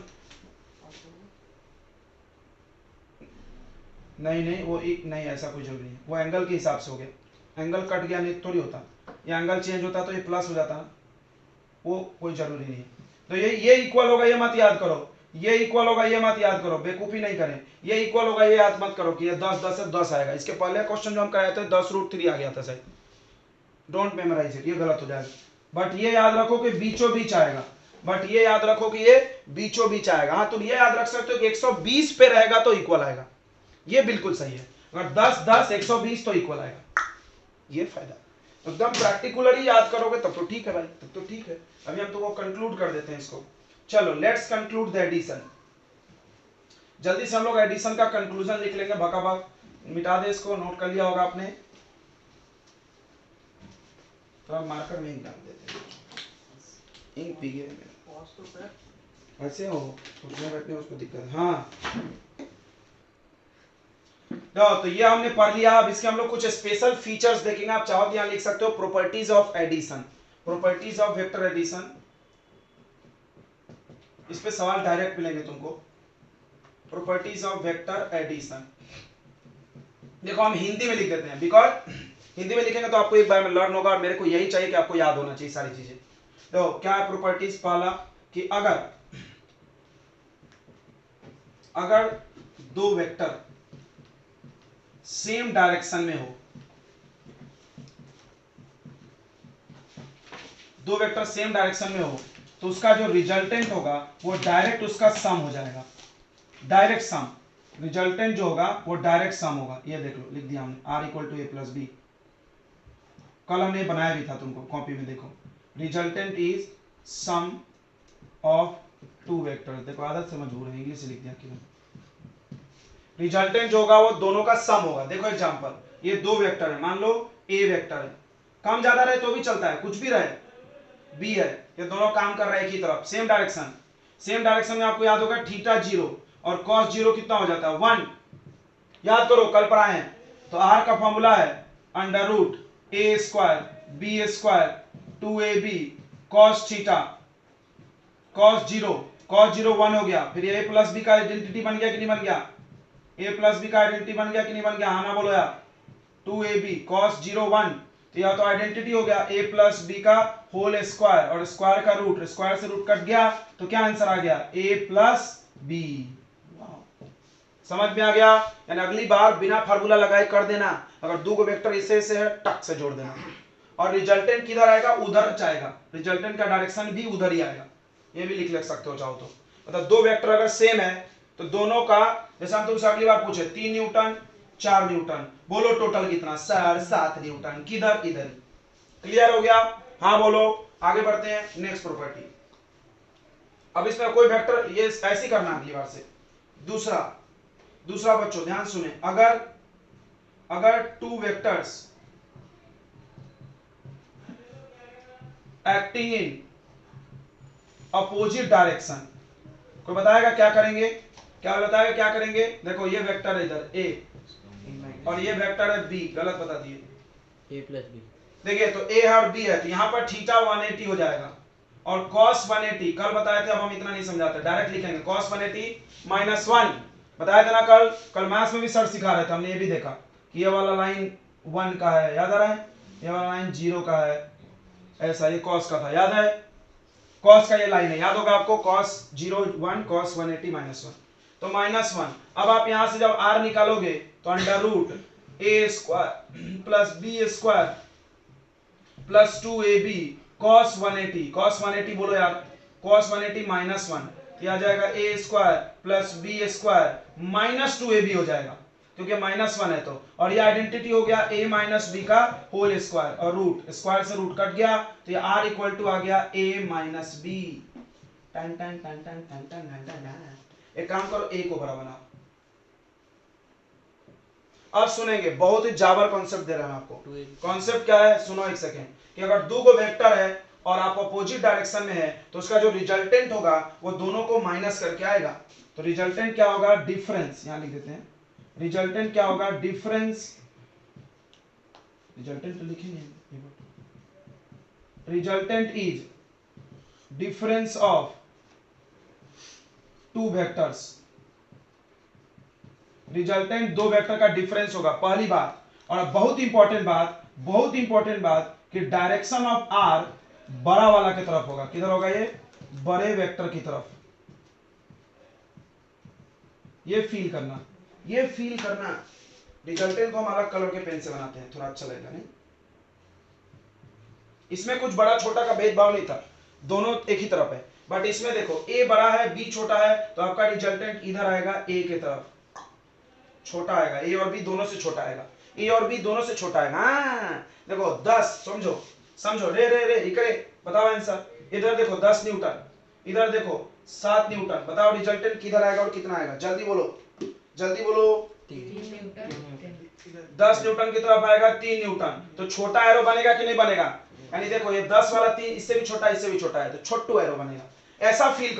नहीं वो एक नहीं, ऐसा कोई जरूरी नहीं, वो एंगल के हिसाब से हो गया, एंगल कट गया नहीं थोड़ी होता, ये एंगल चेंज होता तो ये प्लस हो जाता ना, वो कोई जरूरी नहीं। तो ये इक्वल होगा ये मत याद करो, ये इक्वल होगा ये मत याद करो, बेवकूफी नहीं करें, ये इक्वल होगा ये याद मत करो कि ये 10 है 10 आएगा। इसके पहले क्वेश्चन जो हम कराए थे 10√3 आ गया था शायद, डोंट मेमोराइज इट, ये गलत हो जाएगा। बट ये याद रखो कि बीचों बीच आएगा, हाँ तुम ये याद रख सकते हो कि 120 पे रहेगा तो इक्वल आएगा, ये बिल्कुल सही है, अगर 10 120 तो इक्वल आएगा, ये फायदा। एकदम प्रैक्टिकली याद करोगे तब तो ठीक है भाई, तब तो ठीक है। अभी हम तुमको कंक्लूड कर देते हैं इसको, चलो लेट्स कंक्लूड द एडिशन। जल्दी से हम लोग एडिशन का कंक्लूजन लिख लेंगे, भकाभक मिटा दे इसको, नोट कर लिया होगा आपने, थोड़ा मार्कर में इंक डाल देते हैं, इंक पी गया मेरा, ऐसे हो उठने बैठने उसको दिक्कत है। हाँ तो ये हमने पढ़ लिया, अब इसके हम लोग कुछ स्पेशल फीचर्स देखेंगे, आप चाहो तो यहां लिख सकते हो properties of addition, properties of vector addition, इस पे सवाल डायरेक्ट मिलेंगे तुमको। प्रॉपर्टीज ऑफ वेक्टर एडिशन, देखो हम हिंदी में लिख देते हैं, बिकॉज हिंदी में लिखेंगे तो आपको एक बार में लर्न होगा, और मेरे को यही चाहिए कि आपको याद होना चाहिए सारी चीजें। तो क्या है प्रॉपर्टीज, पहला कि अगर दो वेक्टर सेम डायरेक्शन में हो, दो वेक्टर सेम डायरेक्शन में हो, तो उसका जो रिजल्टेंट होगा वो डायरेक्ट उसका सम हो जाएगा, डायरेक्ट सम, रिजल्टेंट जो होगा वो डायरेक्ट सम होगा। ये देख लो, लिख दिया हमने R = A + B, कल हमने बनाया भी था तुमको कॉपी में, देखो resultant is sum of two vectors, देखो आदत से मजबूर है, इंग्लिश से लिख दिया क्यों, रिजल्टेंट जो होगा वो दोनों का सम होगा। देखो एग्जांपल, ये दो वेक्टर है, मान लो A वेक्टर है, कम ज्यादा रहे तो भी चलता है, कुछ भी रहे, B है, ये दोनों काम कर रहे हैं एक ही तरफ, सेम डायरेक्शन में आपको याद होगा थीटा 0 और cos 0 कितना हो जाता है 1, याद करो कल पढ़ाए हैं। तो R का फॉर्मूला है √A² B² 2AB cos theta, cos 0 1 हो गया, फिर A + B का आइडेंटिटी बन गया कि नहीं बन गया, A + B का आइडेंटिटी बन गया कि नहीं बन गया, हाँ ना बोलो यार, 2AB cos 0 1, तो यह तो आइडेंटिटी हो गया A + B का होल स्क्वायर, और स्क्वायर का रूट, स्क्वायर से रूट कट गया, तो क्या आंसर आ गया A + B। समझ में आ गया, यानी अगली बार बिना फार्मूला लगाए कर देना, अगर दो वेक्टर इसे है टक से जोड़ देना, और रिजल्टेंट किधर आएगा, उधर जाएगा, रिजल्टेंट का डायरेक्शन भी उधर ही आएगा, ये भी लिख सकते हो चाहो तो। मतलब दो वेक्टर अगर सेम है तो दोनों का, जैसे हम तुमसे अगली बार पूछे 3 न्यूटन 4 न्यूटन, बोलो टोटल कितना, 7 न्यूटन, किधर, इधर, क्लियर हो गया? हाँ बोलो, आगे बढ़ते हैं नेक्स्ट प्रॉपर्टी। अब इसमें कोई वेक्टर, ये ऐसे करना है अगली बार से। दूसरा बच्चों ध्यान सुने, अगर two vectors acting in opposite direction, कोई बताएगा क्या करेंगे? क्या बताएगा क्या करेंगे? देखो ये वेक्टर है इधर ए और ये वेक्टर है बी, गलत बता दिए। ए प्लस बी, देखिए तो ए है और बी है, तो यहाँ पर थीटा 180 हो जाएगा और cos 180 कल बताए थे, अब हम इतना नहीं समझाते, डायरेक्ट लिखेंगे cos 180 -1। बताया था ना कल मैथ्स में भी सर सिखा रहे थे, हमने ये भी देखा कि ये वाला लाइन 1 का है, याद आ रहा है? ये वाला लाइन 0 का है, ऐसा ये cos का था, याद है? cos का ये लाइन है, याद होगा आपको, cos 0 1 cos 180 -1, तो -1। अब आप यहां से जब r निकालोगे तो under root a square plus b square plus 2ab cos 180 बोलो यार, cos 180 -1, ये आ जाएगा a square plus b square minus 2ab हो जाएगा, क्योंकि -1 है तो, और ये आइडेंटिटी हो गया a माइनस बी का होल स्क्वायर, और रूट स्क्वायर से रूट कट गया, तो ये r इक्वल टू आ गया a माइनस बी। टन टन टन टन टन टन टन टन। एक काम करो, a को बड़ा बनाओ। अब सुनेंगे, बहुत ही जाबर कॉन्सेप्ट दे रहा हूं आपको। कॉन्सेप्ट क्या है सुनो एक सेकेंड, कि अगर दो गो वेक्टर है और आप अपोजिट डायरेक्शन में है तो उसका जो रिजल्टेंट होगा वो दोनों को माइनस करके आएगा, तो रिजल्टेंट क्या होगा? डिफरेंस, यहां लिख देते हैं, रिजल्टेंट क्या होगा? डिफरेंस, रिजल्टेंट तो लिखे नहीं, resultant is difference of two vectors, resultant दो वेक्टर का डिफरेंस होगा, पहली बात। और बहुत इंपॉर्टेंट बात कि डायरेक्शन ऑफ आर बड़ा वाला की तरफ होगा, किधर होगा? ये बड़े वेक्टर की तरफ। ये फील करना, रिजल्टेंट को हम अलग कलर के पेन से बनाते हैं, थोड़ा अच्छा लगेगा नहीं? इसमें कुछ बड़ा छोटा का भेदभाव नहीं था, दोनों एक ही तरफ है, बट इसमें देखो ए बड़ा है बी छोटा है, तो आपका रिजल्टेंट इधर आएगा ए के तरफ, छोटा आएगा, ए और बी दोनों से छोटा आएगा, ए और बी दोनों से छोटा आएगा। हाँ देखो 10, समझो रे रे रे इकरे, बताओ आंसर। इधर देखो 10 न्यूटन, इधर देखो 7 न्यूटन, बताओ रिजल्टेंट किधर आएगा और कितना आएगा? जल्दी बोलो 10 न्यूटन की तरफ आएगा 3 न्यूटन, तो छोटा एरो बनेगा कि नहीं बनेगा? यानी देखो ये 10 वाला 3 इससे भी छोटा है, तो छोटू एरो बनेगा। ऐसा फील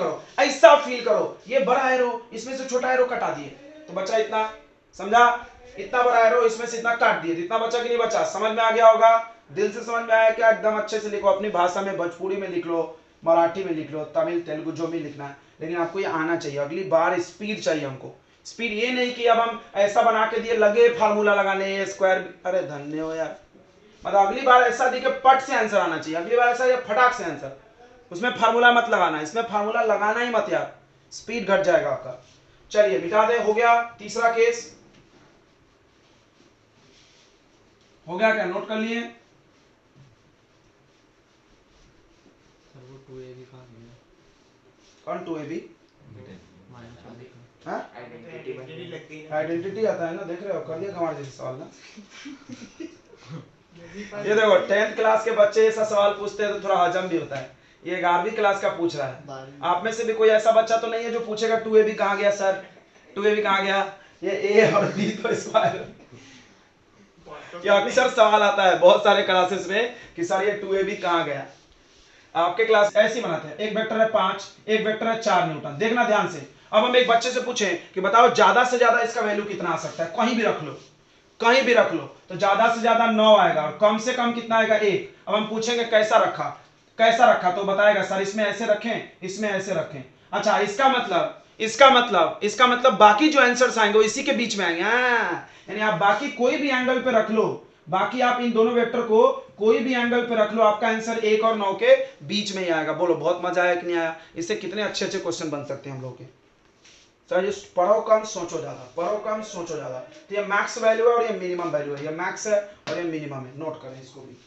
करो, ये बड़ा एरो इसमें से छोटा एरो कटा दिए तो बचा इतना, समझा? इतना बड़ा एरो इसमें से इतना काट दिए, इतना बचा कि नहीं बचा? समझ में आ गया होगा? दिल से समझ में आया क्या? एकदम अच्छे से लिखो, अपनी भाषा में, भोजपुरी में लिख लो, मराठी में लिख लो, तमिल तेलुगु जो भी लिखना है, लेकिन आपको ये आना चाहिए। अगली बार स्पीड चाहिए हमको, स्पीड ये नहीं कि अब हम ऐसा बना के दिए लगे फार्मूला लगाने ए स्क्वायर, अरे धन्य हो यार, मतलब अगली बार ऐसा दिखे पट से आंसर आना चाहिए, अगली बार ऐसा फटाक से आंसर, उसमें फार्मूला मत लगाना, इसमें फार्मूला लगाना ही मत यार, स्पीड घट जाएगा आपका। चलिए मिटा दे, हो गया तीसरा केस, हो गया क्या? नोट कर लिए? सर वो 2ab कहाँ गया? कौन 2ab? -1 हाँ आइडेंटिटी आता है ना, देख रहे हो? कर दिया कमाल जैसे सवाल ना। ये देखो 10th क्लास के बच्चे ऐसा सवाल पूछते हैं तो थोड़ा हजम भी होता है, ये 11वीं क्लास का पूछ रहा है। आप में से भी कोई ऐसा बच्चा तो नहीं है जो पूछेगा 2ab कहाँ गया सर, 2ab कहाँ गया? ये ए और बी तो स्क्वायर, ये अक्सर सवाल आता है बहुत सारे क्लासेस में कि सर ये 2ab कहाँ गया। आपके क्लास ऐसे बनाते हैं, एक वेक्टर है 5, एक वेक्टर है 4 न्यूटन, देखना ध्यान से। अब हम एक बच्चे से पूछें कि बताओ ज्यादा से ज्यादा इसका वैल्यू कितना आ सकता है, कहीं भी रख लो, तो ज्यादा से ज्यादा 9 आएगा और कम से कम कितना आएगा? 1। अब हम पूछेंगे कैसा रखा, तो बताएगा सर इसमें ऐसे रखें, इसमें ऐसे रखें। अच्छा इसका मतलब बाकी जो आंसर्स आएंगे वो इसी के बीच में आएंगे। यानी आप बाकी कोई भी एंगल पे रख लो, बाकी आप इन दोनों वेक्टर को कोई भी एंगल पे रख लो, आपका आंसर 1 और 9 के बीच में ही आएगा। बोलो बहुत मजा आया कि नहीं आया? इससे कितने अच्छे क्वेश्चन बन सकते हैं हम लोग के। सर ये पढ़ो कम सोचो ज्यादा, तो ये मैक्स वैल्यू है और ये मिनिमम वैल्यू है, ये मैक्स है और ये मिनिमम है, नोट करें इसको भी।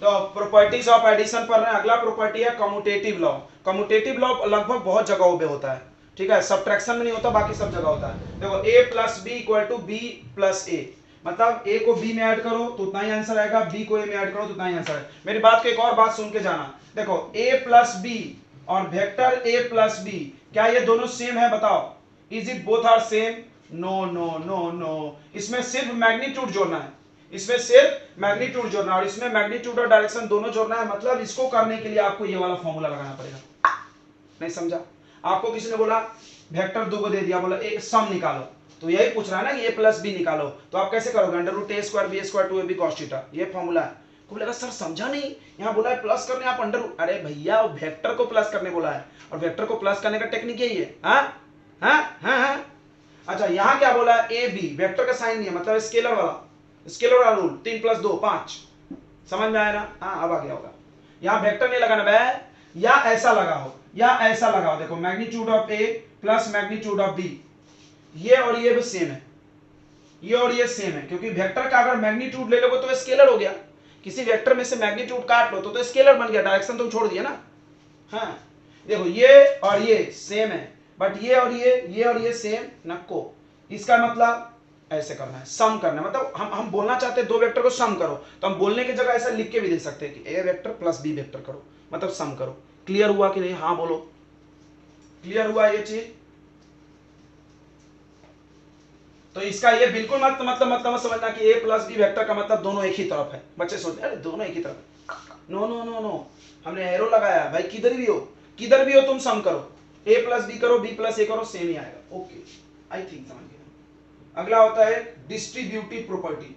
तो प्रॉपर्टीज ऑफ एडिशन पढ़ रहे हैं, अगला प्रॉपर्टी है कम्यूटेटिव लॉ। कम्यूटेटिव लॉ लगभग बहुत जगहों पे होता है, ठीक है, सब्ट्रैक्शन में नहीं होता, बाकी सब जगह होता है। देखो a plus B equal to B plus A, मतलब a को b में ऐड करो तो उतना ही आंसर आएगा, b को a में ऐड करो तो उतना ही आंसर है। मेरी बात को एक और बात सुन के जाना, देखो a प्लस बी और वेक्टर a प्लस बी, क्या ये दोनों सेम है? बताओ, is it both are same? No no no no, इसमें सिर्फ मैग्नीट्यूड जोड़ना है, इसमें सिर्फ मैग्नीट्यूड जोड़ना है, और इसमें मैग्नीट्यूड और डायरेक्शन दोनों जोड़ना है। मतलब इसको करने के लिए आपको ये वाला फॉर्मूला लगाना पड़ेगा। नहीं समझा? आपको किसी ने बोला वेक्टर दो को दे दिया, बोला एक सम निकालो, तो यही पूछ रहा है ना कि a प्लस बी निकालो, तो आप कैसे करोगे? Under root A square B square 2ab cos theta, ये फॉर्मूला है। तो बोलेगा सर समझा नहीं, यहाँ बोला है प्लस करने, आप अंडर, अरे भैया वेक्टर को प्लस करने बोला है, और वेक्टर को प्लस करने का टेक्निक यही है। हाँ हाँ हाँ हाँ। अच्छा यहाँ क्या बोला है? ए बी, वेक्टर का साइन नहीं है, मतलब स्केलर वाला रूल, 3 + 2 5, समझ में आया ना? हाँ अब आ गया होगा। यहाँ वेक्टर नहीं लगाना बे, या ऐसा लगाओ या ऐसा लगाओ। देखो magnitude of A plus magnitude of B, ये और ये भी सेम है, ये और ये सेम है, क्योंकि वेक्टर का अगर मैग्नीट्यूड ले लोगे तो स्केलर हो गया, किसी वेक्टर में से मैग्नीट्यूड काट लो तो स्केलर बन गया, डायरेक्शन तुम छोड़ दिया ना। हाँ देखो ये और ये सेम है, बट ये और ये सेम नको, इसका मतलब ऐसे करना है, सम करना है। मतलब हम बोलना चाहते हैं दो वेक्टर को सम करो, तो हम बोलने की जगह ऐसा लिख के भी दे सकते हैं कि ए वेक्टर प्लस बी वेक्टर करो, मतलब सम करो। क्लियर हुआ कि नहीं? हाँ बोलो, क्लियर हुआ ये चीज? तो इसका ये बिल्कुल मतलब समझना कि a प्लस बी वेक्टर का मतलब दोनों एक ही तरफ है। बच्चे सोचते हैं अरे दोनों एक ही तरफ है, नो नो नो नो, हमने एरो लगाया भाई, किधर भी हो तुम सम करो, a प्लस बी करो, b प्लस a करो, सेम ही आएगा। ओके आई थिंक समझ गए। अगला होता है distributive property,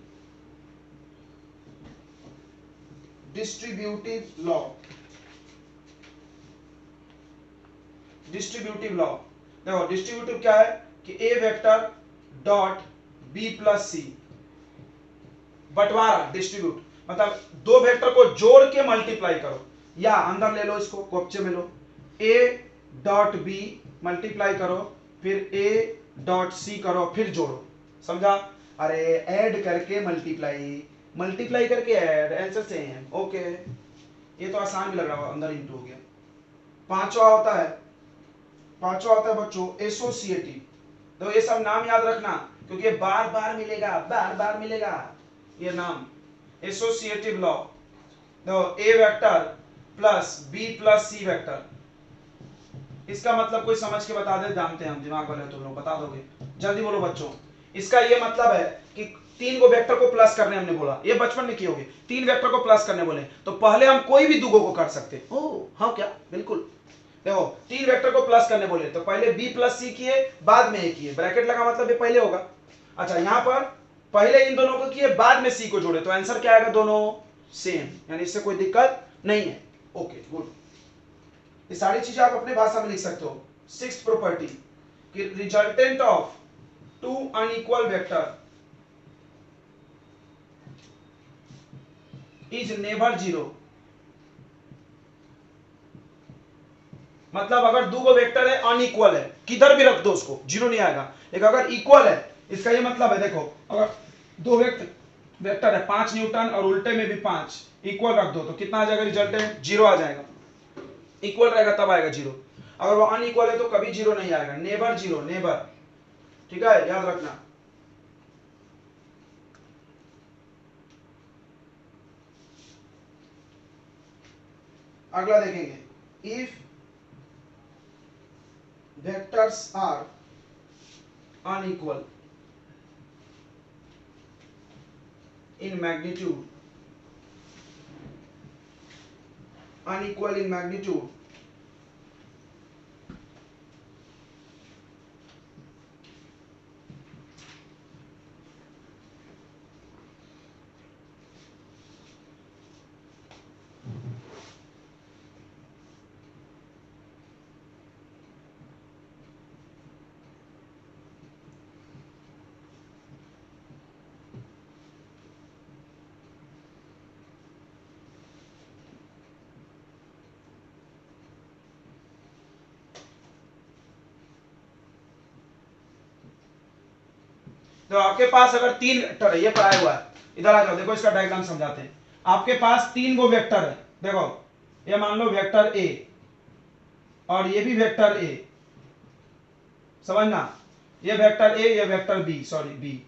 distributive law. Distributive law देखो, डिस्ट्रीब्यूटिव क्या है कि a vector dot b plus C, बंटवारा, डिस्ट्रीब्यूट मतलब दो वेक्टर को जोड़ के मल्टीप्लाई करो, या अंदर ले लो इसको, कोपचे में लो, a डॉट b मल्टीप्लाई करो, फिर a डॉट c करो, फिर जोड़ो। समझा? अरे ऐड करके मल्टीप्लाई करके ऐड, आंसर सेम। ओके ये तो आसान भी लग रहा है, अंदर इंटू हो गया। पांचवा होता है बच्चों एसोसिएटिव। तो ये सब नाम याद रखना, क्योंकि ये बार बार मिलेगा ये नाम, एसोसिएटिव लॉ। देखो ए vector plus B plus C vector, इसका मतलब कोई समझ के बता दे, जानते हैं हम, दिमाग वाले तुम लोग बता दोगे, जल्दी बोलो बच्चों। इसका ये मतलब है कि 3 को वेक्टर को प्लस करने हमने बोला, ये बचपन में किए होगे, 3 वेक्टर को प्लस करने बोले तो पहले हम कोई भी दुगो को कर सकते। ओ हाँ क्या, बिल्कुल। देखो 3 वेक्टर को प्लस करने बोले तो पहले b प्लस सी किए, बाद में a किए, ब्रैकेट लगा मतलब ये पहले होगा। अच्छा यहाँ पर पहले इन दोनों को किए, बाद में c को जोड़े, तो आंसर क्या आएगा? दोनों सेम, यानी इससे कोई दिक्कत नहीं है। ओके गुड, ये सारी चीजें आप अपने भाषा में लिख सकते हो। 6th प्रॉपर्टी कि resultant of 2 unequal vector is never zero. मतलब अगर दो वेक्टर है अनइक्वल है, किधर भी रख दो उसको जीरो नहीं आएगा, लेकिन अगर इक्वल है, इसका ये मतलब है, देखो अगर दो वेक्टर है 5 न्यूटन और उल्टे में भी 5, इक्वल रख दो तो कितना आ जाएगा? रिजल्टेंट जीरो आ जाएगा। इक्वल रहेगा तब आएगा जीरो, अगर वो अनइक्वल है तो कभी जीरो नहीं आएगा, नेवर जीरो, नेवर। ठीक है, याद रखना। अगला देखेंगे, if vectors are unequal in magnitude, तो आपके पास अगर 3 वेक्टर है, ये पढ़ाया हुआ है, इधर आ जाओ, देखो इसका डायग्राम समझाते हैं। आपके पास 3 गो वेक्टर है, देखो ये मान लो वेक्टर ए और ये भी वेक्टर ए, समझना, ये वेक्टर ए, ये वेक्टर बी, सॉरी बी,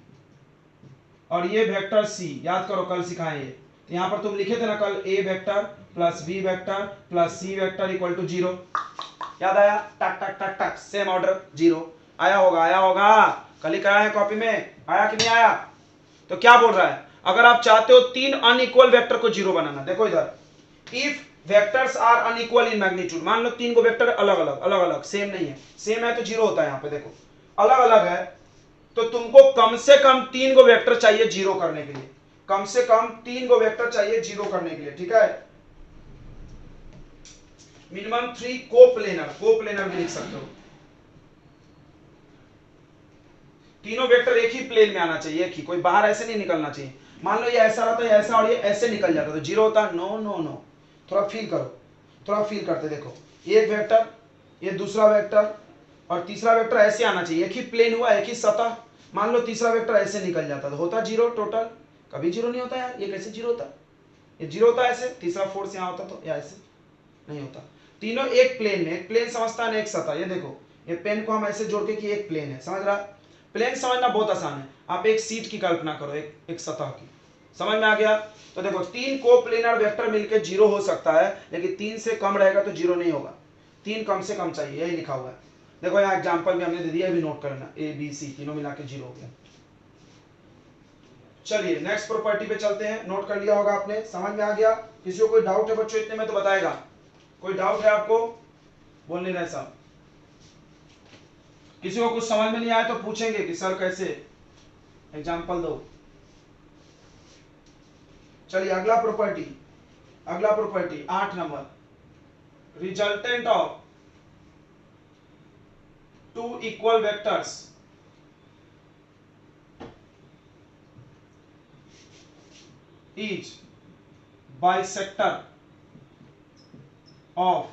और ये वेक्टर सी, याद करो कल सिखाए ये। तो यहाँ पर तुम लिखे थे ना कल, A vector plus B vector plus C vector equal to 0, याद आया? टक टक टक टक, सेम ऑर्डर 0 आया होगा, आया होगा, कल ही कराया है कॉपी में, आया कि नहीं आया? तो क्या बोल रहा है, अगर आप चाहते हो तीन अनइक्वल वेक्टर को 0 बनाना, देखो इधर, if vectors are unequal in magnitude, मान लो तीन को वेक्टर अलग अलग सेम नहीं है, सेम है तो 0 होता है, यहाँ पे देखो अलग अलग है, तो तुमको कम से कम तीन को वेक्टर चाहिए 0 करने के लिए, कम से कम तीन को वेक्टर चाहिए 0 करने के लिए, ठीक है? मिनिमम 3 कोप्लेनर भी लिख सकते हो, तीनों वेक्टर एक ही प्लेन में आना चाहिए, एक ही, कोई बाहर ऐसे नहीं निकलना चाहिए। मान लो ये ऐसा रहता है ऐसा, और ये ऐसे निकल जाता तो 0 होता, नो नो नो, थोड़ा फील करो, थोड़ा फील करते, देखो एक वेक्टर, ये दूसरा वेक्टर, और तीसरा वेक्टर ऐसे आना चाहिए, एक ही प्लेन हुआ, एक ही सतह। मान लो तीसरा वेक्टर ऐसे निकल जाता तो होता 0 टोटल, कभी 0 नहीं होता यार, ये कैसे 0 होता? ये 0 होता ऐसे, तीसरा फोर्स यहाँ होता तो, या ऐसे नहीं होता। तीनों एक प्लेन में, एक प्लेन समझता है ना, एक सतह, ये देखो, ये पेन को हम ऐसे जोड़ के कि एक प्लेन है, समझ रहा? प्लेन समझना बहुत आसान है, आप एक सीट की कल्पना करो, एक सतह की, समझ में आ गया? तो देखो तीन कोप्लेनर वेक्टर मिलकर 0 हो सकता है, लेकिन 3 से कम रहेगा तो 0 नहीं होगा, 3 कम से कम चाहिए, यही लिखा हुआ है। देखो यहाँ एग्जांपल में हमने दे दिया, भी नोट करना, ए बी सी तीनों मिला के 0 हो गया। चलिए नेक्स्ट प्रॉपर्टी पे चलते हैं, नोट कर लिया होगा आपने, समझ में आ गया? किसी को कोई डाउट है बच्चों इतने में तो बताएगा, कोई डाउट है आपको? बोल नहीं रहे साहब, किसी को कुछ समझ में नहीं आया तो पूछेंगे कि सर कैसे, एग्जांपल दो। चलिए अगला property 8 number, resultant of two equal vectors is bisector of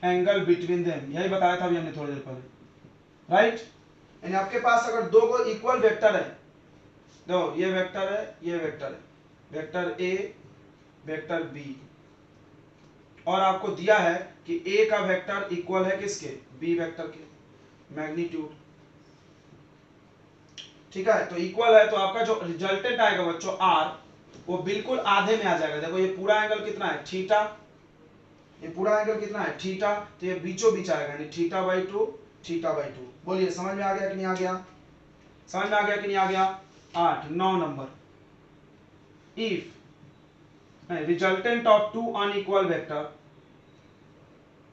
angle between them, यही बताया था अभी हमने थोड़ी देर पहले, राइट? यानी आपके पास अगर दो को इक्वल वेक्टर है, देखो ये वेक्टर है, ये वेक्टर है, वेक्टर ए वेक्टर बी, और आपको दिया है कि ए का वेक्टर इक्वल है किसके, बी वेक्टर के, मैग्नीट्यूड, ठीक है? तो इक्वल है तो आपका जो रिजल्टेंट आएगा बच्चों आर, वो बिल्कुल आधे में आ जाएगा। देखो ये पूरा एंगल कितना है, थीटा, ये पूरा एंगल कितना है, थीटा, तो ये बीचों बीच आएगा, यानी थीटा/2। बोलिए समझ में आ गया कि नहीं आ गया? समझ में आ गया कि नहीं आ गया? 9 number, if resultant of two unequal vector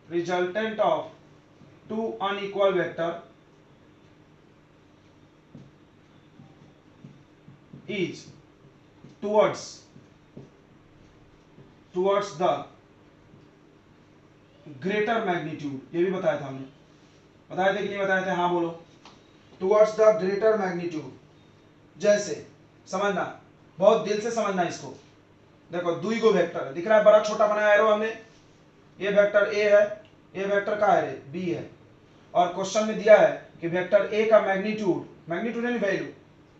is towards the greater magnitude, ये भी बताया था हमने, बताया थे कि नहीं बताया थे? हाँ बोलो, towards the greater magnitude, जैसे समझना, बहुत दिल से समझना इसको। देखो दुई गो वेक्टर है, दिख रहा है, बड़ा छोटा बनाया एरो हमने, ये वेक्टर ए है, ये वेक्टर का है बी है, और क्वेश्चन में दिया है कि वेक्टर ए का मैग्नीट्यूड यानी वैल्यू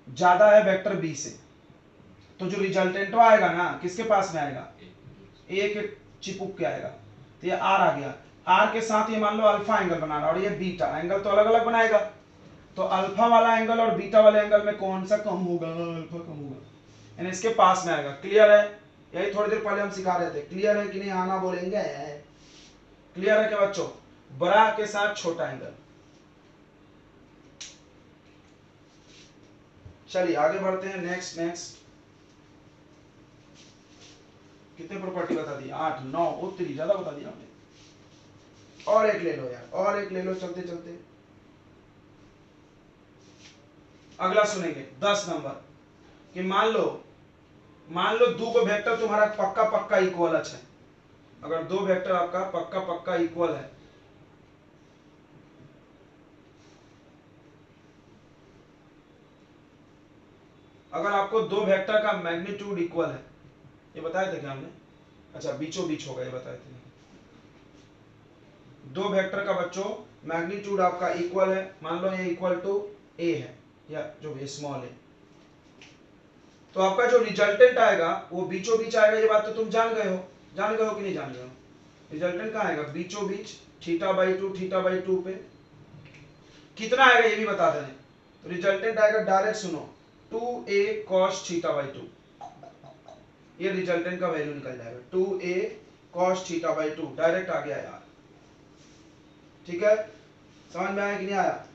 ज्यादा है वेक्टर बी से, तो जो रिजल्टेंट आएगा ना किसके पास में आएगा, ए के चिपक के आएगा, तो ये आर आ गया, आर के साथ ये मान लो अल्फा एंगल बना रहा, और ये बीटा एंगल तो अलग अलग बनाएगा, तो अल्फा वाला एंगल और बीटा वाले एंगल में कौन सा कम होगा, अल्फा कम होगा, यानी इसके पास में आएगा। क्लियर है? यही थोड़ी देर पहले हम सिखा रहे थे, क्लियर है कि नहीं? आना बोलेंगे, क्लियर है क्या बच्चों? बड़ा के साथ छोटा एंगल। चलिए आगे बढ़ते हैं, नेक्स्ट कितने प्रॉपर्टी बता दी? 8 9, उतनी ज्यादा बता दिया हमने। और एक ले लो यार, और एक ले लो, चलते चलते अगला सुनेंगे 10 नंबर, कि मान लो दो को वेक्टर तुम्हारा पक्का इक्वल है, अगर दो वेक्टर आपका पक्का इक्वल है, अगर आपको दो वेक्टर का मैग्नीट्यूड इक्वल है, ये बताए थे क्या हमने? अच्छा बीचों बीच होगा, ये बताए थे। दो वेक्टर का बच्चों मैग्नीट्यूड आपका इक्वल है, मान लो ये इक्वल टू ए है, या जो भी स्मॉल है, तो आपका जो रिजल्टेंट आएगा वो बीचों बीच आएगा, ये बात तो तुम जान गए हो कि नहीं जान गए हो? रिजल्टेंट कहाँ आएगा? बीचों बीच, थीटा/2 पे, कितना आएगा ये भी बता दें। तो रिजल्टेंट आएगा, डायरेक्ट सुनो, 2a cos थीटा बाई 2, ये रिजल्टेंट का वैल्यू निकल जाएगा 2a cos theta by 2, direct आ गया यार। ठीक है, समझ में आया कि नहीं आया?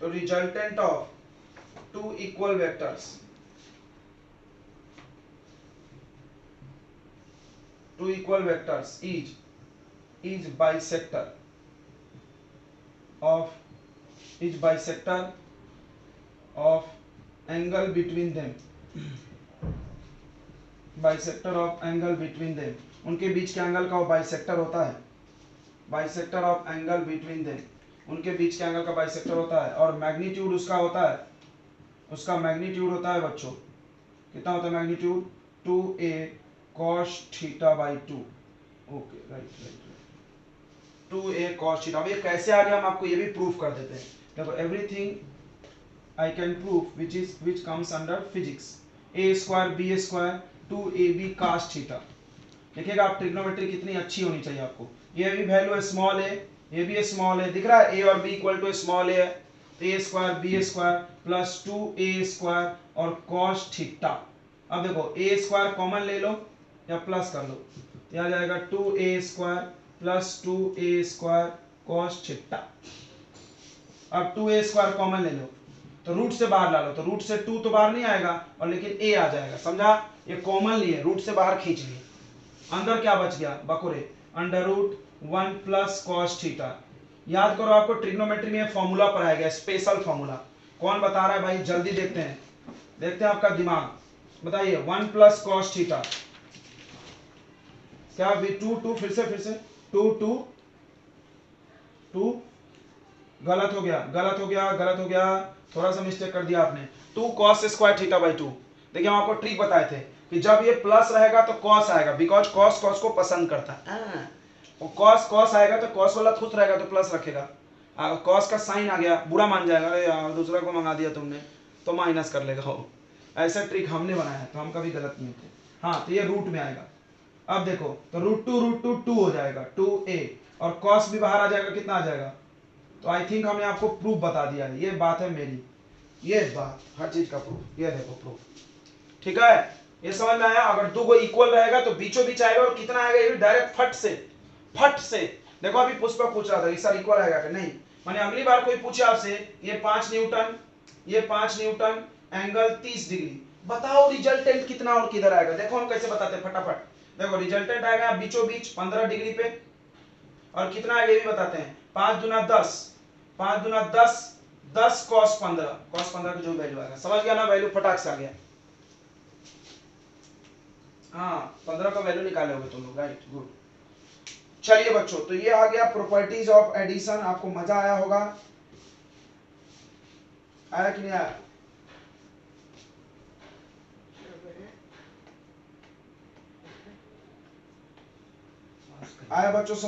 तो resultant of two equal vectors, two equal vectors is bisector of angle between them, bisector of angle between them, उनके बीच के एंगल का वो बाइसेक्टर होता है, bisector of angle between them, उनके बीच के एंगल का बाइसेक्टर होता है। और मैग्नीट्यूड उसका होता है, उसका मैग्नीट्यूड होता है बच्चों, कितना होता है magnitude? 2a cos theta by 2। Okay, right right right, 2a cos थीटा। अब ये कैसे आ गया हम आपको ये भी प्रूफ कर देते हैं। देखो, everything I can proof which comes under physics, a square b square 2ab cos theta. देखिएगा आप, ट्रिग्नोमेट्री कितनी अच्छी होनी चाहिए आपको। ये भी वैल्यू है स्मॉल a, ये भी स्मॉल है, दिख रहा है a और b equal to small a है, तो a square b square plus 2a square और cos थीटा। अब देखो, a स्क्वायर कॉमन ले लो या प्लस कर दो, तो आ जाएगा 2a square plus 2a square cos थीटा। अब 2a स्क्वायर कॉमन ले लो तो रूट से बाहर ला लो, तो रूट से 2 तो बाहर नहीं आएगा और लेकिन a आ जाएगा, समझा? ये कॉमन लिए, रूट से बाहर खींच लिए, अंदर क्या बच गया बकुरे? Under root 1 plus cos theta. याद करो, आपको ट्रिग्नोमेट्री में फॉर्मूला पढ़ाया गया, स्पेशल फॉर्मूला। कौन बता रहा है भाई? जल्दी देखते हैं, देखते हैं आपका दिमाग, बताइए। 1 प्लस cos थीटा, क्या? 2 फिर से 2 गलत हो गया, थोड़ा सा मिस्टेक कर दिया आपने। 2 cos स्क्वायर थीटा बाई 2। देखिए, हम आपको ट्रिक बताए थे कि जब ये प्लस रहेगा तो cos आएगा, बिकॉज cos को पसंद करता है। और cos आएगा तो cos वाला खुश रहेगा तो प्लस रखेगा। cos का साइन आ गया, बुरा मान जाएगा, अरे यार दूसरा को मंगा दिया तुमने, तो माइनस कर लेगा वो। ऐसा ट्रिक हमने बनाया है, तो हम कभी गलत नहीं होते। हाँ, तो ये रूट में आएगा। अब देखो, तो रूट टू 2 हो जाएगा, 2a, और cos भी बाहर आ जाएगा, कितना आ जाएगा? तो आई थिंक हमने आपको प्रूफ बता दिया है, ये बात है मेरी, ये बात हर चीज का प्रूफ, ये देखो प्रूफ। ठीक है, ये समझ में आया? अगर दो को इक्वल रहेगा तो बीचों बीच आएगा, और कितना आएगा? ये डायरेक्ट फट से देखो। अभी पुष्पक पूछ रहा था सर इक्वल आएगा कि नहीं, मैंने अगली बार कोई पूछे आपसे, ये 5 न्यूटन, ये 5 न्यूटन, एंगल 30 डिग्री, बताओ रिजल्टेंट कितना और किधर आएगा? देखो हम कैसे बताते हैं फटाफट। देखो, रिजल्टेंट आएगा बीचों बीच 15 डिग्री पे, और कितना आएगा ये भी बताते हैं। 5 दूना 10, 10 cos 15, की जो वैल्यू आएगा, समझ गया ना? वैल्यू फटाक से आ गया। हाँ, 15 का वैल्यू निकाले होगे तुम लोग, राइट, गुड। चलिए बच्चों, तो ये आ गया प्रॉपर्टीज ऑफ एडिशन। आपको मजा आया होगा, आया कि नहीं आया? आया बच्चों?